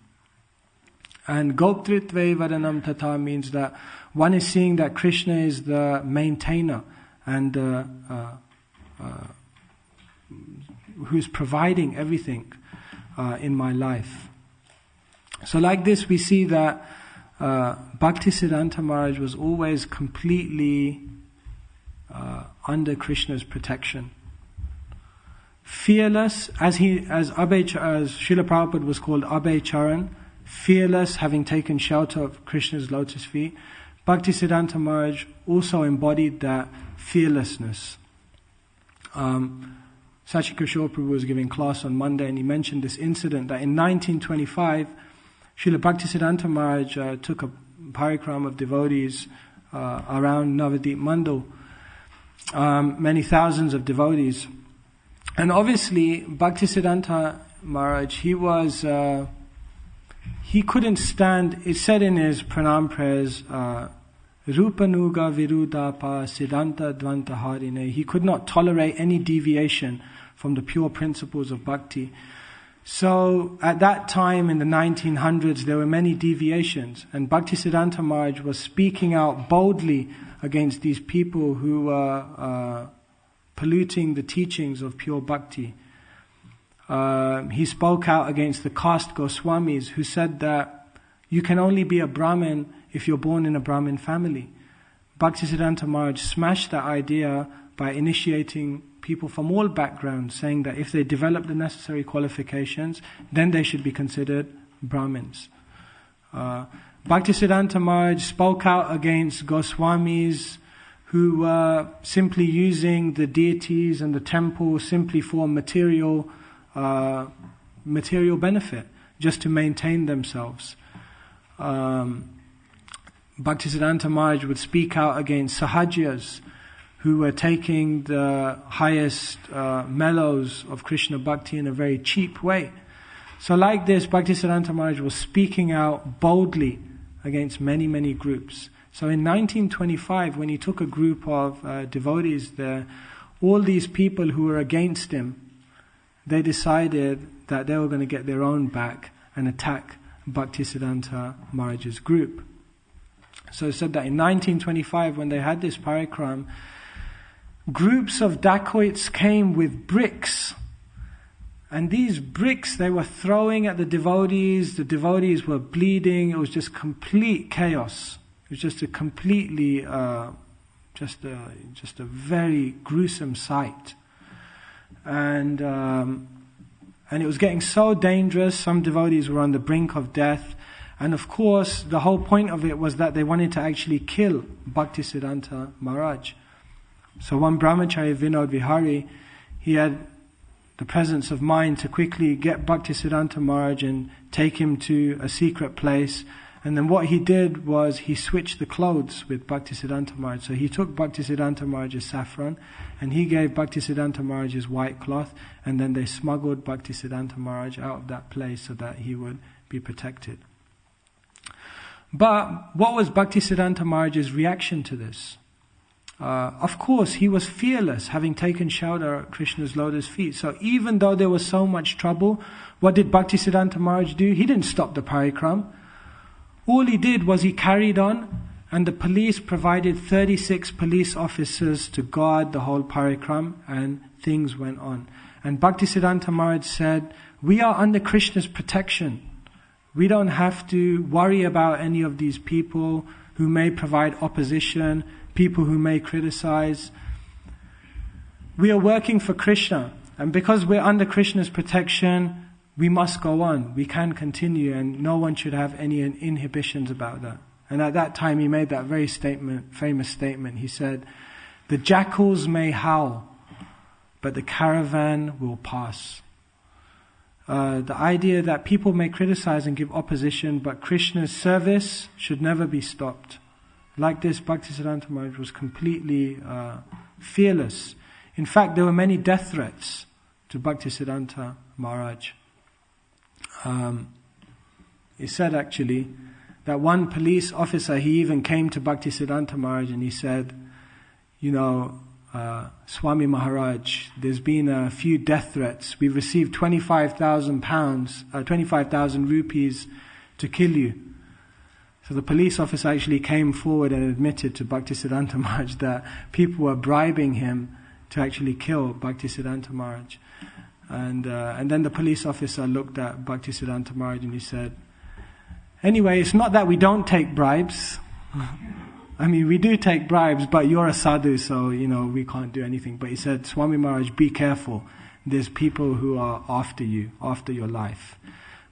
And Goptritve Varanam Tata means that one is seeing that Krishna is the maintainer and who's providing everything in my life. So like this we see that Bhaktisiddhanta Maharaj was always completely under Krishna's protection. Fearless, as Srila Prabhupada was called Abhay Charan, fearless, having taken shelter of Krishna's lotus feet, Bhaktisiddhanta Maharaj also embodied that fearlessness. Sachikishore Prabhu was giving class on Monday and he mentioned this incident that in 1925, Srila Bhaktisiddhanta Maharaj took a parikram of devotees around Navadip Mandal, many thousands of devotees. And obviously, Bhaktisiddhanta Maharaj, he couldn't stand, it said in his pranam prayers, Rupanuga Virudapa Siddhanta Dvanta Harine. He could not tolerate any deviation from the pure principles of bhakti. So at that time in the 1900s there were many deviations, and Bhaktisiddhanta Maharaj was speaking out boldly against these people who were polluting the teachings of pure bhakti. He spoke out against the caste Goswamis who said that you can only be a Brahmin if you're born in a Brahmin family. Bhaktisiddhanta Maharaj smashed that idea by initiating people from all backgrounds, saying that if they develop the necessary qualifications, then they should be considered Brahmins. Bhaktisiddhanta Maharaj spoke out against Goswamis who were simply using the deities and the temple simply for material benefit, just to maintain themselves. Bhaktisiddhanta Maharaj would speak out against Sahajias who were taking the highest mellows of Krishna Bhakti in a very cheap way. So like this, Bhaktisiddhanta Maharaj was speaking out boldly against many, many groups. So in 1925, when he took a group of devotees there, all these people who were against him, they decided that they were going to get their own back and attack Bhaktisiddhanta Maharaj's group. So it said that in 1925, when they had this parikram, groups of dacoits came with bricks. And these bricks they were throwing at the devotees were bleeding, it was just complete chaos. It was just a completely, just a very gruesome sight. And it was getting so dangerous, some devotees were on the brink of death. And of course, the whole point of it was that they wanted to actually kill Bhaktisiddhanta Maharaj. So one brahmachari, Vinod Vihari, he had the presence of mind to quickly get Bhaktisiddhanta Maharaj and take him to a secret place. And then what he did was he switched the clothes with Bhaktisiddhanta Maharaj. So he took Bhaktisiddhanta Maharaj's saffron and he gave Bhaktisiddhanta Maharaj his white cloth, and then they smuggled Bhaktisiddhanta Maharaj out of that place so that he would be protected. But what was Bhaktisiddhanta Maharaj's reaction to this? Of course, he was fearless, having taken shelter at Krishna's lotus feet. So even though there was so much trouble, what did Bhaktisiddhanta Maharaj do? He didn't stop the parikram. All he did was he carried on, and the police provided 36 police officers to guard the whole parikram, and things went on. And Bhaktisiddhanta Maharaj said, we are under Krishna's protection. We don't have to worry about any of these people who may provide opposition, people who may criticize. We are working for Krishna, and because we're under Krishna's protection, we must go on. We can continue, and no one should have any inhibitions about that. And at that time he made that very famous statement. He said, the jackals may howl, but the caravan will pass. the idea that people may criticize and give opposition, but Krishna's service should never be stopped. Like this, Bhaktisiddhanta Maharaj was completely fearless. In fact, there were many death threats to Bhaktisiddhanta Maharaj. It said actually that one police officer, he even came to Bhaktisiddhanta Maharaj and he said, Swami Maharaj, there's been a few death threats. We've received 25,000 rupees to kill you. So the police officer actually came forward and admitted to Bhaktisiddhanta Maharaj that people were bribing him to actually kill Bhaktisiddhanta Maharaj. And then the police officer looked at Bhaktisiddhanta Maharaj and he said, anyway, it's not that we don't take bribes. I mean, we do take bribes, but you're a sadhu, so, we can't do anything. But he said, Swami Maharaj, be careful. There's people who are after you, after your life.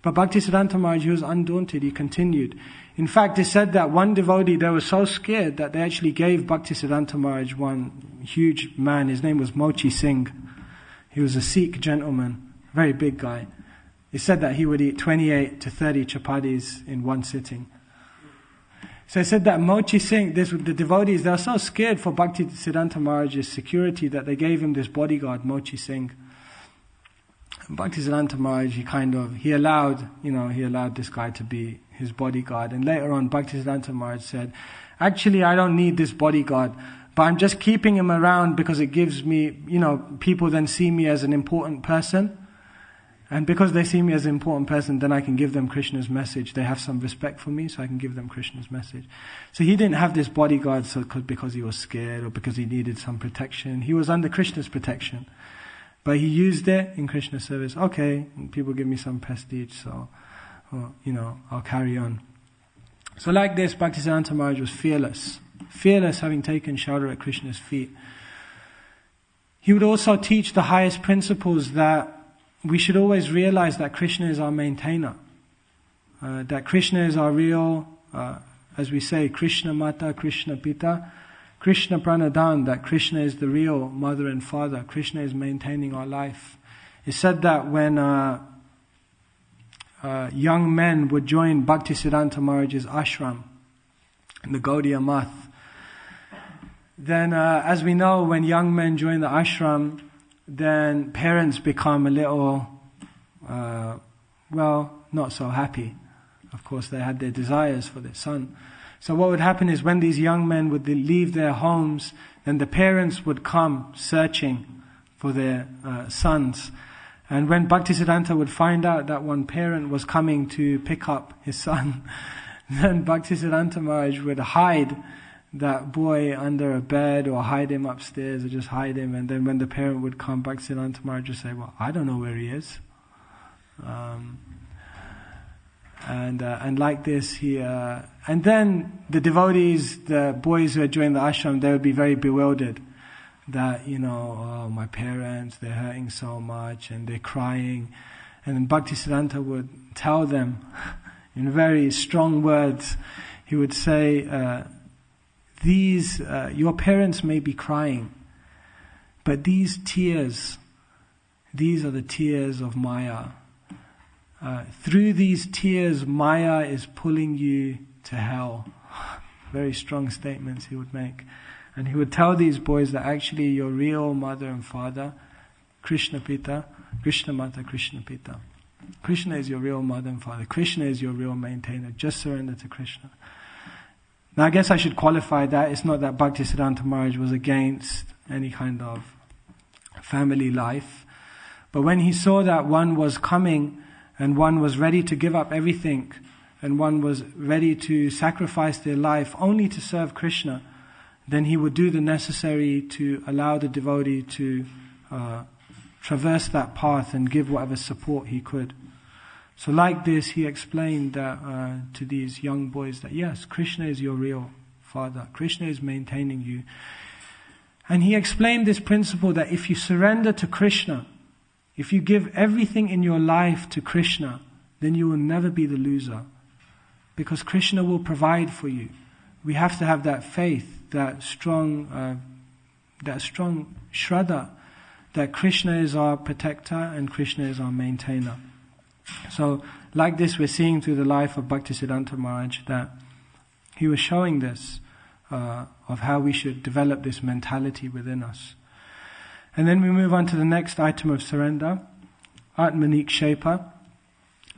But Bhaktisiddhanta Maharaj, he was undaunted, he continued. In fact, it said that one devotee, they were so scared that they actually gave Bhaktisiddhanta Maharaj one huge man. His name was Mochi Singh. He was a Sikh gentleman, very big guy. It said that he would eat 28 to 30 chapatis in one sitting. So it said that Mochi Singh, the devotees, they were so scared for Bhaktisiddhanta Maharaj's security that they gave him this bodyguard, Mochi Singh. Bhaktisiddhanta Maharaj, he allowed this guy to be his bodyguard. And later on, Bhaktisiddhanta Maharaj said, actually, I don't need this bodyguard, but I'm just keeping him around because it gives me, people then see me as an important person. And because they see me as an important person, then I can give them Krishna's message. They have some respect for me, so I can give them Krishna's message. So he didn't have this bodyguard because he was scared or because he needed some protection. He was under Krishna's protection. But he used it in Krishna's service. Okay, people give me some prestige, so, I'll carry on. So like this, Bhaktisiddhanta Maharaj was fearless. Fearless, having taken shelter at Krishna's feet. He would also teach the highest principles, that we should always realize that Krishna is our maintainer. That Krishna is our real, as we say, Krishna Mata, Krishna Pita, Krishna Pranadan, that Krishna is the real mother and father. Krishna is maintaining our life. It's said that when young men would join Bhaktisiddhanta Maharaj's ashram in the Gaudiya Math, then as we know, when young men join the ashram, then parents become a little, not so happy. Of course, they had their desires for their son. So what would happen is when these young men would leave their homes, then the parents would come searching for their sons. And when Bhaktisiddhanta would find out that one parent was coming to pick up his son, then Bhaktisiddhanta Maharaj would hide that boy under a bed or hide him upstairs or just hide him. And then when the parent would come, Bhaktisiddhanta Maharaj would say, well, I don't know where he is. And like this, and then the devotees, the boys who had joined the ashram, they would be very bewildered that, my parents, they're hurting so much and they're crying. And then Bhaktisiddhanta would tell them in very strong words, he would say, your parents may be crying, but these tears, these are the tears of Maya. Through these tears, Maya is pulling you to hell. Very strong statements he would make. And he would tell these boys that actually your real mother and father, Krishna Pita, Krishna Mata, Krishna Pita. Krishna is your real mother and father. Krishna is your real maintainer. Just surrender to Krishna. Now I guess I should qualify that. It's not that Bhaktisiddhanta Maharaj was against any kind of family life. But when he saw that one was coming and one was ready to give up everything and one was ready to sacrifice their life only to serve Krishna, then he would do the necessary to allow the devotee to traverse that path and give whatever support he could. So like this, he explained that, to these young boys that yes, Krishna is your real father. Krishna is maintaining you. And he explained this principle that if you surrender to Krishna, if you give everything in your life to Krishna, then you will never be the loser. Because Krishna will provide for you. We have to have that faith, that strong shraddha, that Krishna is our protector and Krishna is our maintainer. So, like this, we're seeing through the life of Bhaktisiddhanta Maharaj that he was showing this, of how we should develop this mentality within us. And then we move on to the next item of surrender, Atmanikshepa.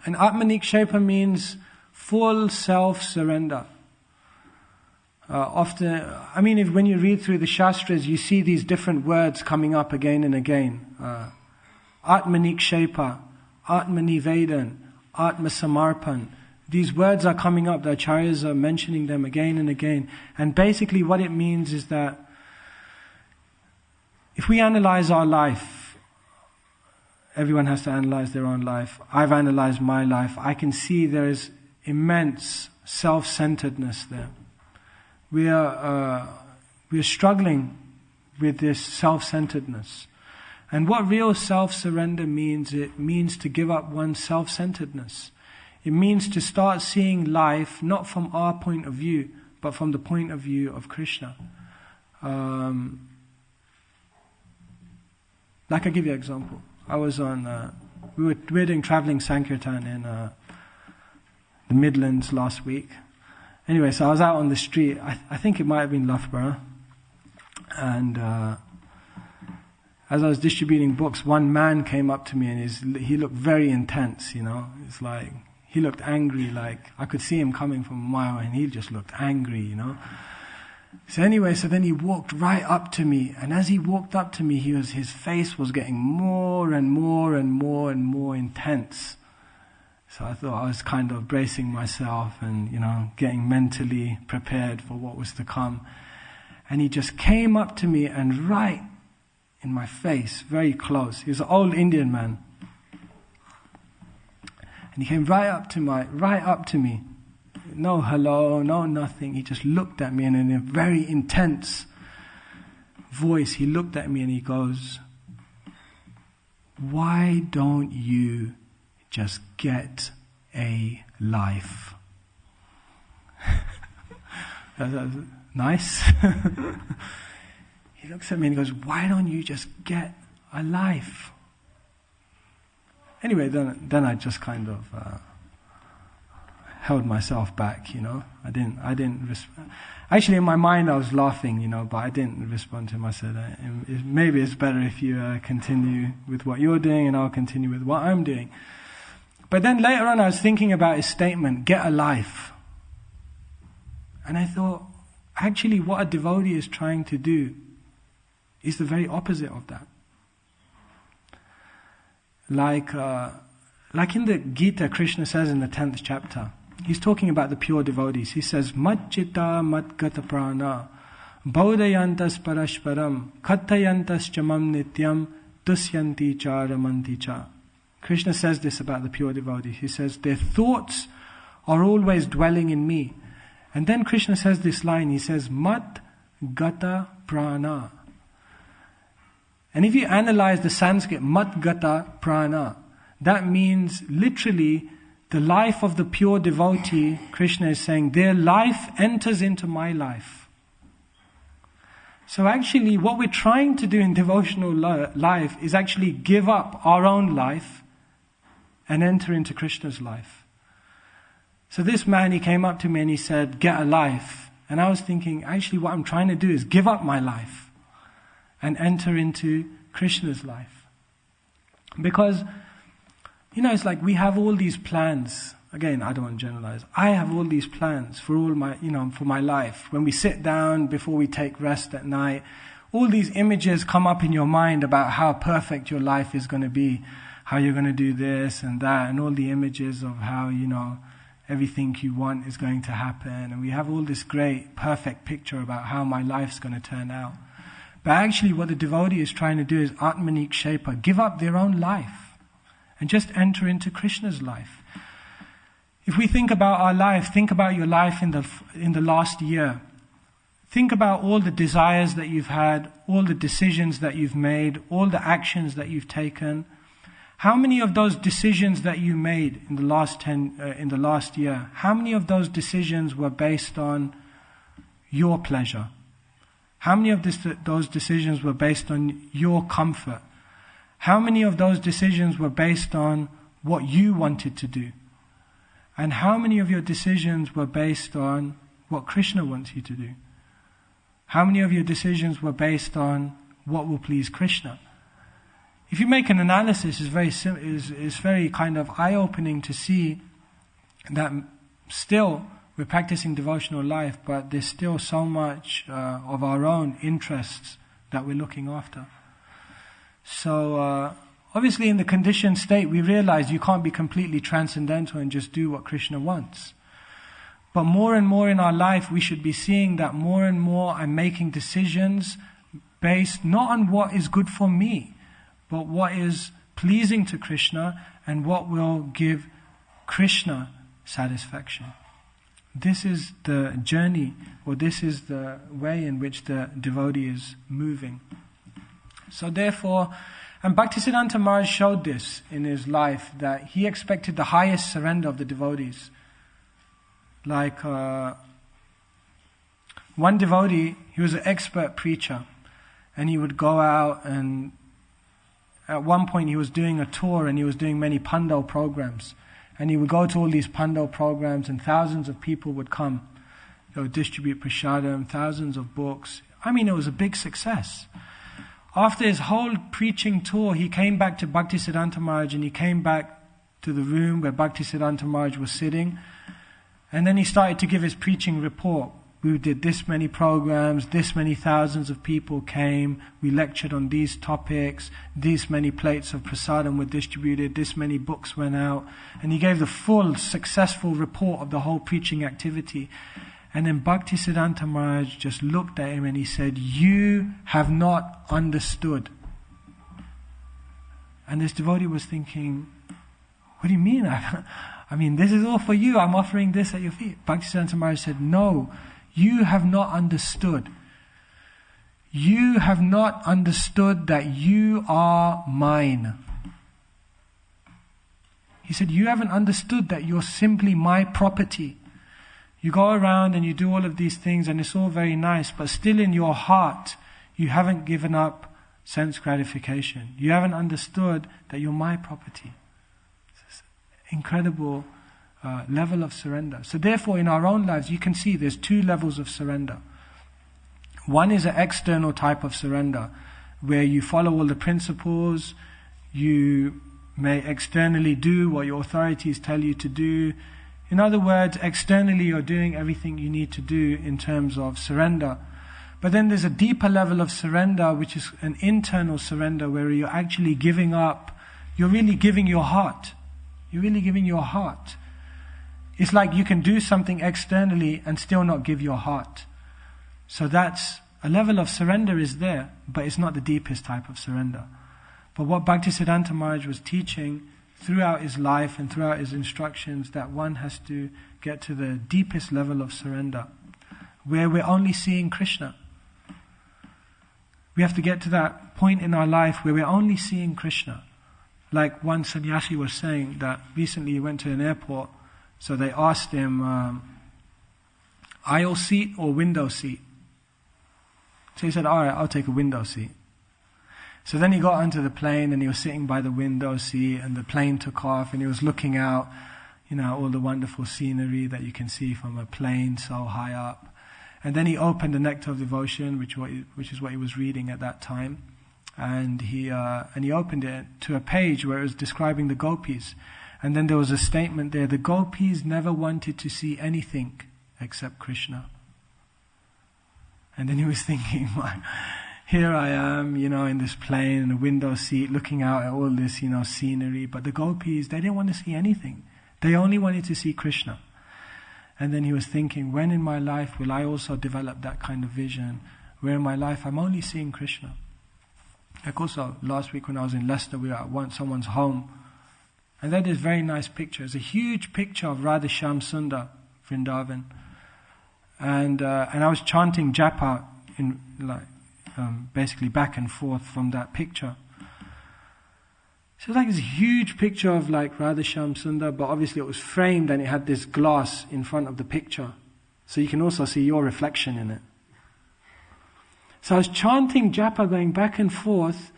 And Atmanikshepa means full self-surrender. Often, when you read through the Shastras, you see these different words coming up again and again. Atmanikshepa, Atmanivedan, Atmasamarpan. These words are coming up, the acharyas are mentioning them again and again. And basically what it means is that if we analyze our life, everyone has to analyze their own life. I've analyzed my life. I can see there is immense self-centeredness there. We are struggling with this self-centeredness. And what real self-surrender means, it means to give up one's self-centeredness. It means to start seeing life not from our point of view, but from the point of view of Krishna. Like I give you an example. I was on, we were doing traveling Sankirtan in the Midlands last week. Anyway, so I was out on the street. I think it might have been Loughborough. And as I was distributing books, one man came up to me and he looked very intense, It's like, he looked angry, like I could see him coming from a mile and he just looked angry, So anyway, so then he walked right up to me, and as he walked up to me, his face was getting more and more and more and more intense. So I thought I was kind of bracing myself and, getting mentally prepared for what was to come. And he just came up to me and right in my face, very close. He was an old Indian man. And he came right up to me. No hello, no nothing. He just looked at me, and in a very intense voice, he looked at me and he goes, "Why don't you just get a life?" Nice. He looks at me and he goes, "Why don't you just get a life?" Anyway, then I just kind of held myself back, I didn't respond. Actually, in my mind, I was laughing, but I didn't respond to him. I said, maybe it's better if you continue with what you're doing, and I'll continue with what I'm doing. But then later on, I was thinking about his statement, "Get a life." And I thought, actually, what a devotee is trying to do is the very opposite of that. Like in the Gita, Krishna says in the 10th chapter, he's talking about the pure devotees. He says, "Majjita madgata prana, bodhayantas parashparam, kathayantas chamam nityam, dusyanti cha ramanti cha." Krishna says this about the pure devotees. He says, "Their thoughts are always dwelling in me." And then Krishna says this line, he says, "Mat gata prana." And if you analyze the Sanskrit, mat gata prana, that means literally the life of the pure devotee. Krishna is saying, their life enters into my life. So actually what we're trying to do in devotional life is actually give up our own life and enter into Krishna's life. So this man, he came up to me and he said, "Get a life." And I was thinking, actually what I'm trying to do is give up my life and enter into Krishna's life. Because, it's like we have all these plans. Again, I don't want to generalize. I have all these plans for all my, for my life. When we sit down before we take rest at night, all these images come up in your mind about how perfect your life is going to be, how you're going to do this and that, and all the images of how, everything you want is going to happen. And we have all this great, perfect picture about how my life's going to turn out. But actually what the devotee is trying to do is Atmanikshepa, give up their own life and just enter into Krishna's life. If we think about our life, think about your life in the last year. Think about all the desires that you've had, all the decisions that you've made, all the actions that you've taken. How many of those decisions that you made in the last year, how many of those decisions were based on your pleasure? How many of those decisions were based on your comfort? How many of those decisions were based on what you wanted to do? And how many of your decisions were based on what Krishna wants you to do? How many of your decisions were based on what will please Krishna? If you make an analysis, it's very kind of eye-opening to see that still we're practicing devotional life, but there's still so much of our own interests that we're looking after. So obviously in the conditioned state we realize you can't be completely transcendental and just do what Krishna wants. But more and more in our life we should be seeing that more and more I'm making decisions based not on what is good for me, but what is pleasing to Krishna and what will give Krishna satisfaction. This is the journey, or this is the way in which the devotee is moving. So therefore, and Bhaktisiddhanta Maharaj showed this in his life, that he expected the highest surrender of the devotees. Like one devotee, he was an expert preacher, and he would go out, and at one point he was doing a tour and he was doing many Pandal programs. And he would go to all these Pandal programs and thousands of people would come. They would distribute prasadam, thousands of books. I mean, it was a big success. After his whole preaching tour, he came back to Bhaktisiddhanta Maharaj, and he came back to the room where Bhaktisiddhanta Maharaj was sitting. And then he started to give his preaching report. We did this many programs, this many thousands of people came, we lectured on these topics, these many plates of prasadam were distributed, this many books went out. And he gave the full, successful report of the whole preaching activity. And then Bhaktisiddhanta Maharaj just looked at him and he said, "You have not understood." And this devotee was thinking, "What do you mean? I mean, this is all for you, I'm offering this at your feet." Bhaktisiddhanta Maharaj said, "No. You have not understood. You have not understood that you are mine." He said, "You haven't understood that you're simply my property. You go around and you do all of these things and it's all very nice, but still in your heart, you haven't given up sense gratification. You haven't understood that you're my property." It's incredible level of surrender. So therefore in our own lives you can see there's two levels of surrender. One is an external type of surrender where you follow all the principles, you may externally do what your authorities tell you to do. In other words, externally you're doing everything you need to do in terms of surrender. But then there's a deeper level of surrender which is an internal surrender where you're actually giving up, you're really giving your heart. You're really giving your heart. It's like you can do something externally and still not give your heart. So that's, a level of surrender is there, but it's not the deepest type of surrender. But what Bhaktisiddhanta Maharaj was teaching throughout his life and throughout his instructions, that one has to get to the deepest level of surrender, where we're only seeing Krishna. We have to get to that point in our life where we're only seeing Krishna. Like one sannyasi was saying that recently he went to an airport. So they asked him, aisle seat or window seat? So he said, "All right, I'll take a window seat." So then he got onto the plane and he was sitting by the window seat and the plane took off and he was looking out, all the wonderful scenery that you can see from a plane so high up. And then he opened the Nectar of Devotion, which is what he was reading at that time. And he opened it to a page where it was describing the gopis. And then there was a statement there, the gopis never wanted to see anything except Krishna. And then he was thinking, here I am, in this plane, in a window seat, looking out at all this, scenery. But the gopis, they didn't want to see anything. They only wanted to see Krishna. And then he was thinking, when in my life will I also develop that kind of vision, where in my life I'm only seeing Krishna? Like also, last week when I was in Leicester, we were at someone's home. And that is a very nice picture. It's a huge picture of Radha Shyam Sundar, Vrindavan. And I was chanting japa basically back and forth from that picture. So it's like this huge picture of Radha Shyam Sundar, but obviously it was framed and it had this glass in front of the picture. So you can also see your reflection in it. So I was chanting japa going back and forth,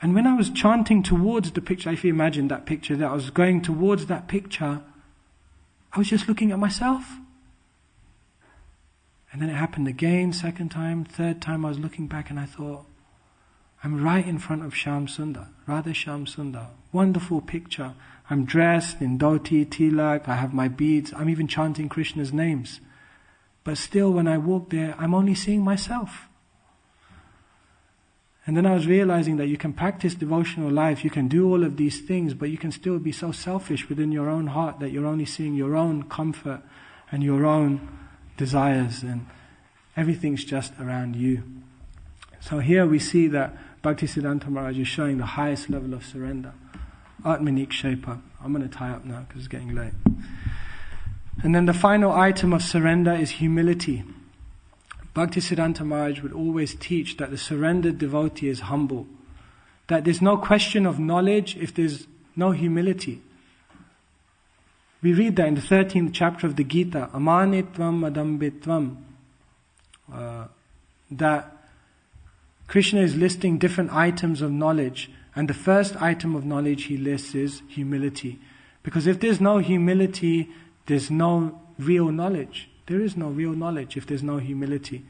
And when I was chanting towards the picture, if you imagine that picture, that I was going towards that picture, I was just looking at myself. And then it happened again, second time, third time, I was looking back and I thought, I'm right in front of Shyam Sundar, Radha Shyam Sundar. Wonderful picture. I'm dressed in dhoti, tilak, I have my beads, I'm even chanting Krishna's names. But still, when I walk there, I'm only seeing myself. And then I was realizing that you can practice devotional life, you can do all of these things, but you can still be so selfish within your own heart that you're only seeing your own comfort and your own desires, and everything's just around you. So here we see that Bhaktisiddhanta Maharaj is showing the highest level of surrender. Atmanik Shepa. I'm going to tie up now because it's getting late. And then the final item of surrender is humility. Bhaktisiddhanta Maharaj would always teach that the surrendered devotee is humble. That there's no question of knowledge if there's no humility. We read that in the 13th chapter of the Gita, Amanitvam Adambitvam, that Krishna is listing different items of knowledge, and the first item of knowledge he lists is humility. Because if there's no humility, there's no real knowledge. There is no real knowledge if there's no humility.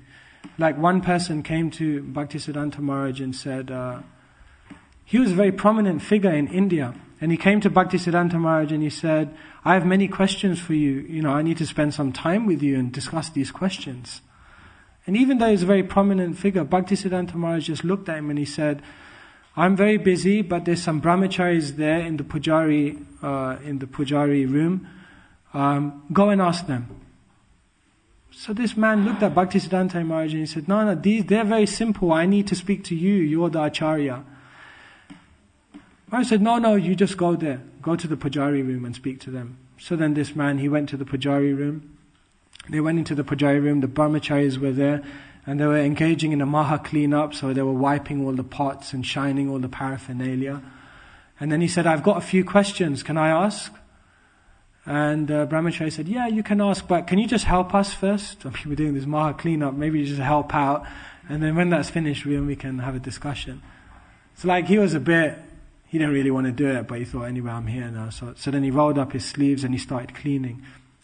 Like one person came to Bhaktisiddhanta Maharaj and said, he was a very prominent figure in India, and he came to Bhaktisiddhanta Maharaj and he said, I have many questions for you. I need to spend some time with you and discuss these questions. And even though he's a very prominent figure, Bhaktisiddhanta Maharaj just looked at him and he said, I'm very busy, but there's some brahmacharis there in the pujari room. Go and ask them. So this man looked at Bhaktisiddhanta Maharaj and he said, no, they're very simple. I need to speak to you. You're the acharya. I said, no, you just go there. Go to the pujari room and speak to them. So then this man, he went to the pujari room. They went into the pujari room, the brahmacharis were there, and they were engaging in a maha clean-up, so they were wiping all the pots and shining all the paraphernalia. And then he said, I've got a few questions, can I ask? And brahmachari said, yeah, you can ask, but can you just help us first? I mean, we're doing this maha clean-up, maybe you just help out, and then when that's finished, we can have a discussion. So like he didn't really want to do it, but he thought, anyway, I'm here now. So then he rolled up his sleeves and he started cleaning.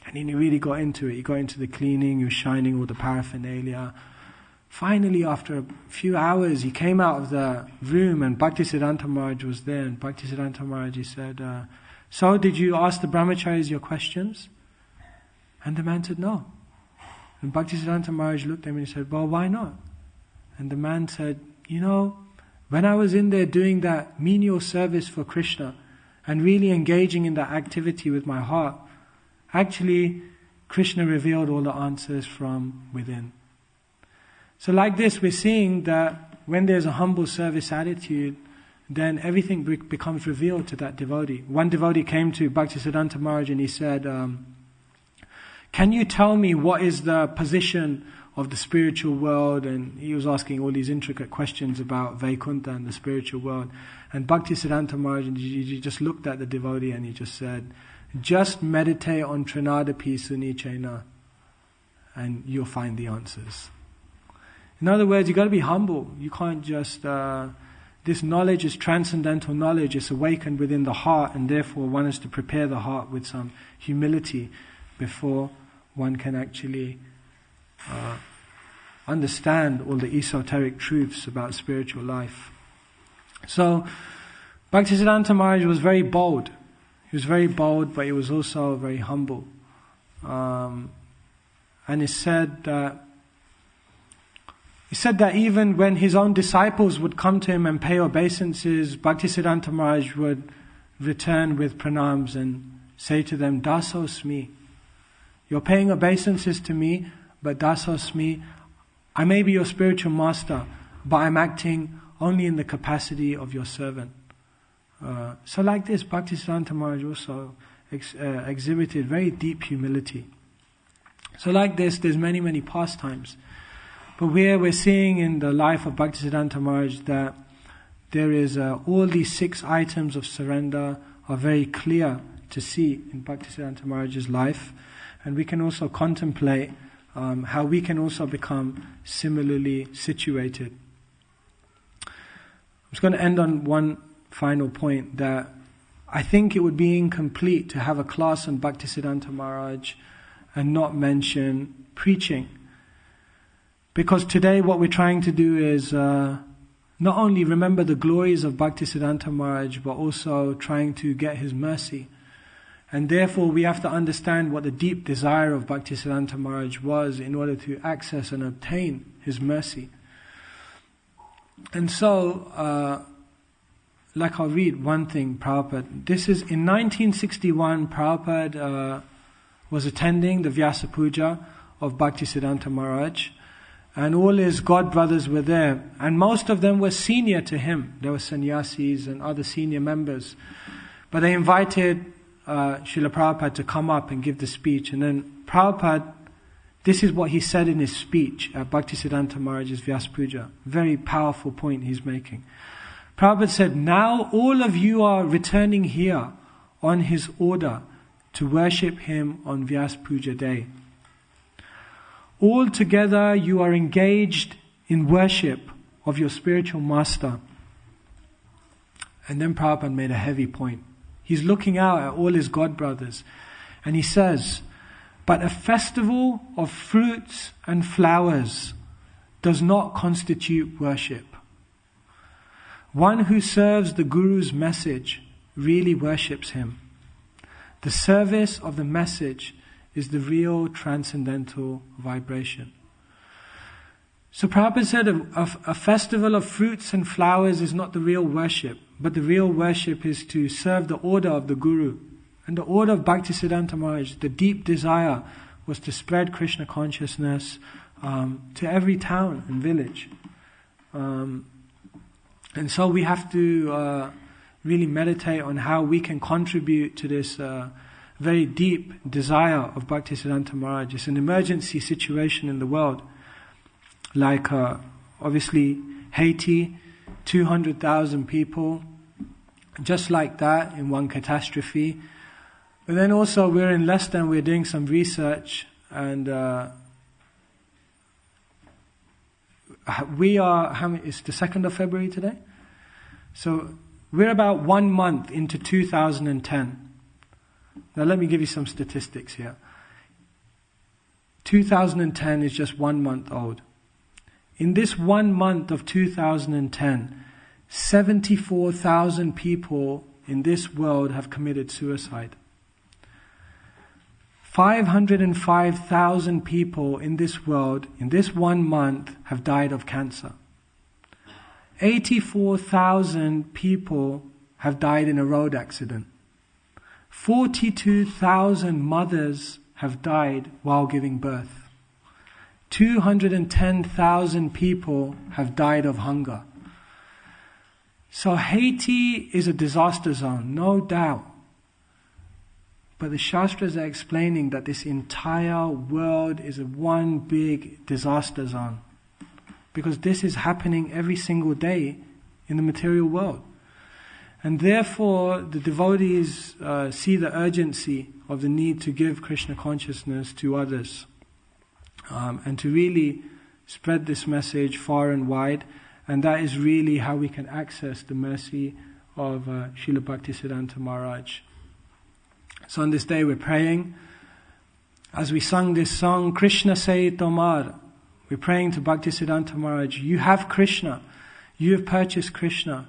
And he really got into it. He got into the cleaning, he was shining all the paraphernalia. Finally, after a few hours, he came out of the room and Bhaktisiddhanta Maharaj was there. And Bhaktisiddhanta Maharaj, he said, so did you ask the brahmacharis your questions? And the man said, no. And Bhaktisiddhanta Maharaj looked at him and he said, well, why not? And the man said, when I was in there doing that menial service for Krishna and really engaging in that activity with my heart, actually Krishna revealed all the answers from within. So like this, we're seeing that when there's a humble service attitude, then everything becomes revealed to that devotee. One devotee came to Bhaktisiddhanta Maharaj and he said, can you tell me what is the position of the spiritual world? And he was asking all these intricate questions about Vaikuntha and the spiritual world. And Bhaktisiddhanta Maharaj, he just looked at the devotee and he just said, just meditate on Trinadapi Sunichena and you'll find the answers. In other words, you've got to be humble. You can't just... this knowledge is transcendental knowledge. It's awakened within the heart, and therefore one has to prepare the heart with some humility before one can actually understand all the esoteric truths about spiritual life. So, Bhaktisiddhanta Maharaj was very bold. He was very bold, but he was also very humble. And it's said that even when his own disciples would come to him and pay obeisances, Bhaktisiddhanta Maharaj would return with pranams and say to them, Dasosmi. You're paying obeisances to me, but Dasosmi, I may be your spiritual master, but I'm acting only in the capacity of your servant. So like this, Bhaktisiddhanta Maharaj also exhibited very deep humility. So like this, there's many, many pastimes. But we're seeing in the life of Bhaktisiddhanta Maharaj that there is all these 6 items of surrender are very clear to see in Bhaktisiddhanta Maharaj's life. And we can also contemplate how we can also become similarly situated. just going to end on one final point, that I think it would be incomplete to have a class on Bhaktisiddhanta Maharaj and not mention preaching. Because today what we're trying to do is not only remember the glories of Bhaktisiddhanta Maharaj, but also trying to get his mercy. And therefore we have to understand what the deep desire of Bhaktisiddhanta Maharaj was in order to access and obtain his mercy. And so, like I'll read one thing, Prabhupada. This is in 1961, Prabhupada was attending the Vyasa Puja of Bhaktisiddhanta Maharaj, and all his god brothers were there, and most of them were senior to him. There were sannyasis and other senior members, but they invited Srila Prabhupada to come up and give the speech. And then Prabhupada, this is what he said in his speech at Bhaktisiddhanta Maharaj's Vyasa Puja. Very powerful point he's making. Prabhupada said, "Now all of you are returning here on his order to worship him on Vyasa Puja day. All together you are engaged in worship of your spiritual master." And then Prabhupada made a heavy point. He's looking out at all his god brothers, and he says, "But a festival of fruits and flowers does not constitute worship. One who serves the Guru's message really worships him. The service of the message is the real transcendental vibration." So Prabhupada said a festival of fruits and flowers is not the real worship, but the real worship is to serve the order of the Guru. And the order of Bhaktisiddhanta Maharaj, the deep desire was to spread Krishna consciousness to every town and village. And so we have to really meditate on how we can contribute to this very deep desire of Bhaktisiddhanta Maharaj. It's an emergency situation in the world. Like obviously Haiti, 200,000 people, just like that in one catastrophe. But then also we're in Leicester and we're doing some research, and we are, it's the 2nd of February today? So we're about 1 month into 2010. Now let me give you some statistics here. 2010 is just 1 month old. In this 1 month of 2010, 74,000 people in this world have committed suicide. 505,000 people in this world, in this 1 month, have died of cancer. 84,000 people have died in a road accident. 42,000 mothers have died while giving birth. 210,000 people have died of hunger. So Haiti is a disaster zone, no doubt. But the Shastras are explaining that this entire world is one big disaster zone. Because this is happening every single day in the material world. And therefore, the devotees see the urgency of the need to give Krishna consciousness to others. And to really spread this message far and wide. And that is really how we can access the mercy of Srila Bhaktisiddhanta Maharaj. So on this day we're praying. As we sung this song, Krishna Say Tomar, we're praying to Bhaktisiddhanta Maharaj, you have Krishna. You have purchased Krishna.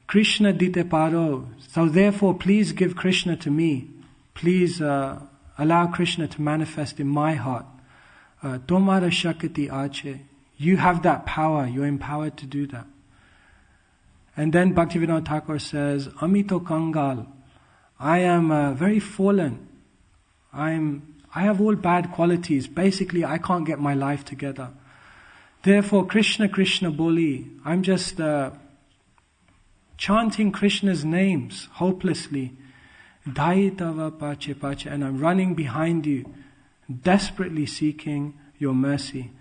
Krishna dite paro. So therefore please give Krishna to me. Please allow Krishna to manifest in my heart. Tomara Shakti Ache. You have that power. You're empowered to do that. And then Bhaktivinoda Thakur says, Amito Kangal. I am very fallen. I have all bad qualities. Basically, I can't get my life together. Therefore, Krishna, Krishna Boli. I'm just chanting Krishna's names hopelessly. Daitava Pache Pache. And I'm running behind you, desperately seeking your mercy,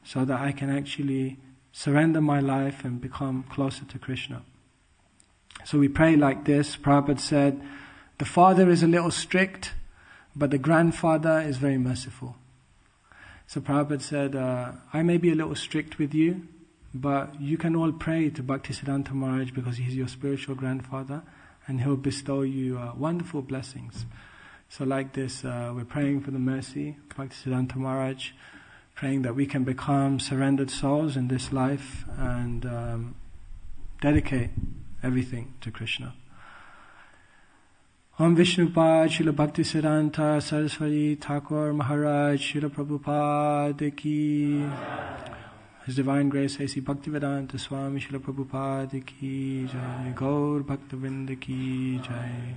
so that I can actually surrender my life and become closer to Krishna. So we pray like this. Prabhupada said, the father is a little strict, but the grandfather is very merciful. So Prabhupada said, I may be a little strict with you, but you can all pray to Bhaktisiddhanta Maharaj because he's your spiritual grandfather, and he'll bestow you wonderful blessings. So like this, we're praying for the mercy of Bhaktisiddhanta Maharaj, praying that we can become surrendered souls in this life and dedicate everything to Krishna. Om Vishnupad Srila Bhaktisiddhanta Sarasvati Thakura Maharaj Srila Prabhupada Ki. His Divine Grace A.C. Bhaktivedanta Swami Srila Prabhupada Ki Jai. Gaur Bhaktivinoda Ki Jai.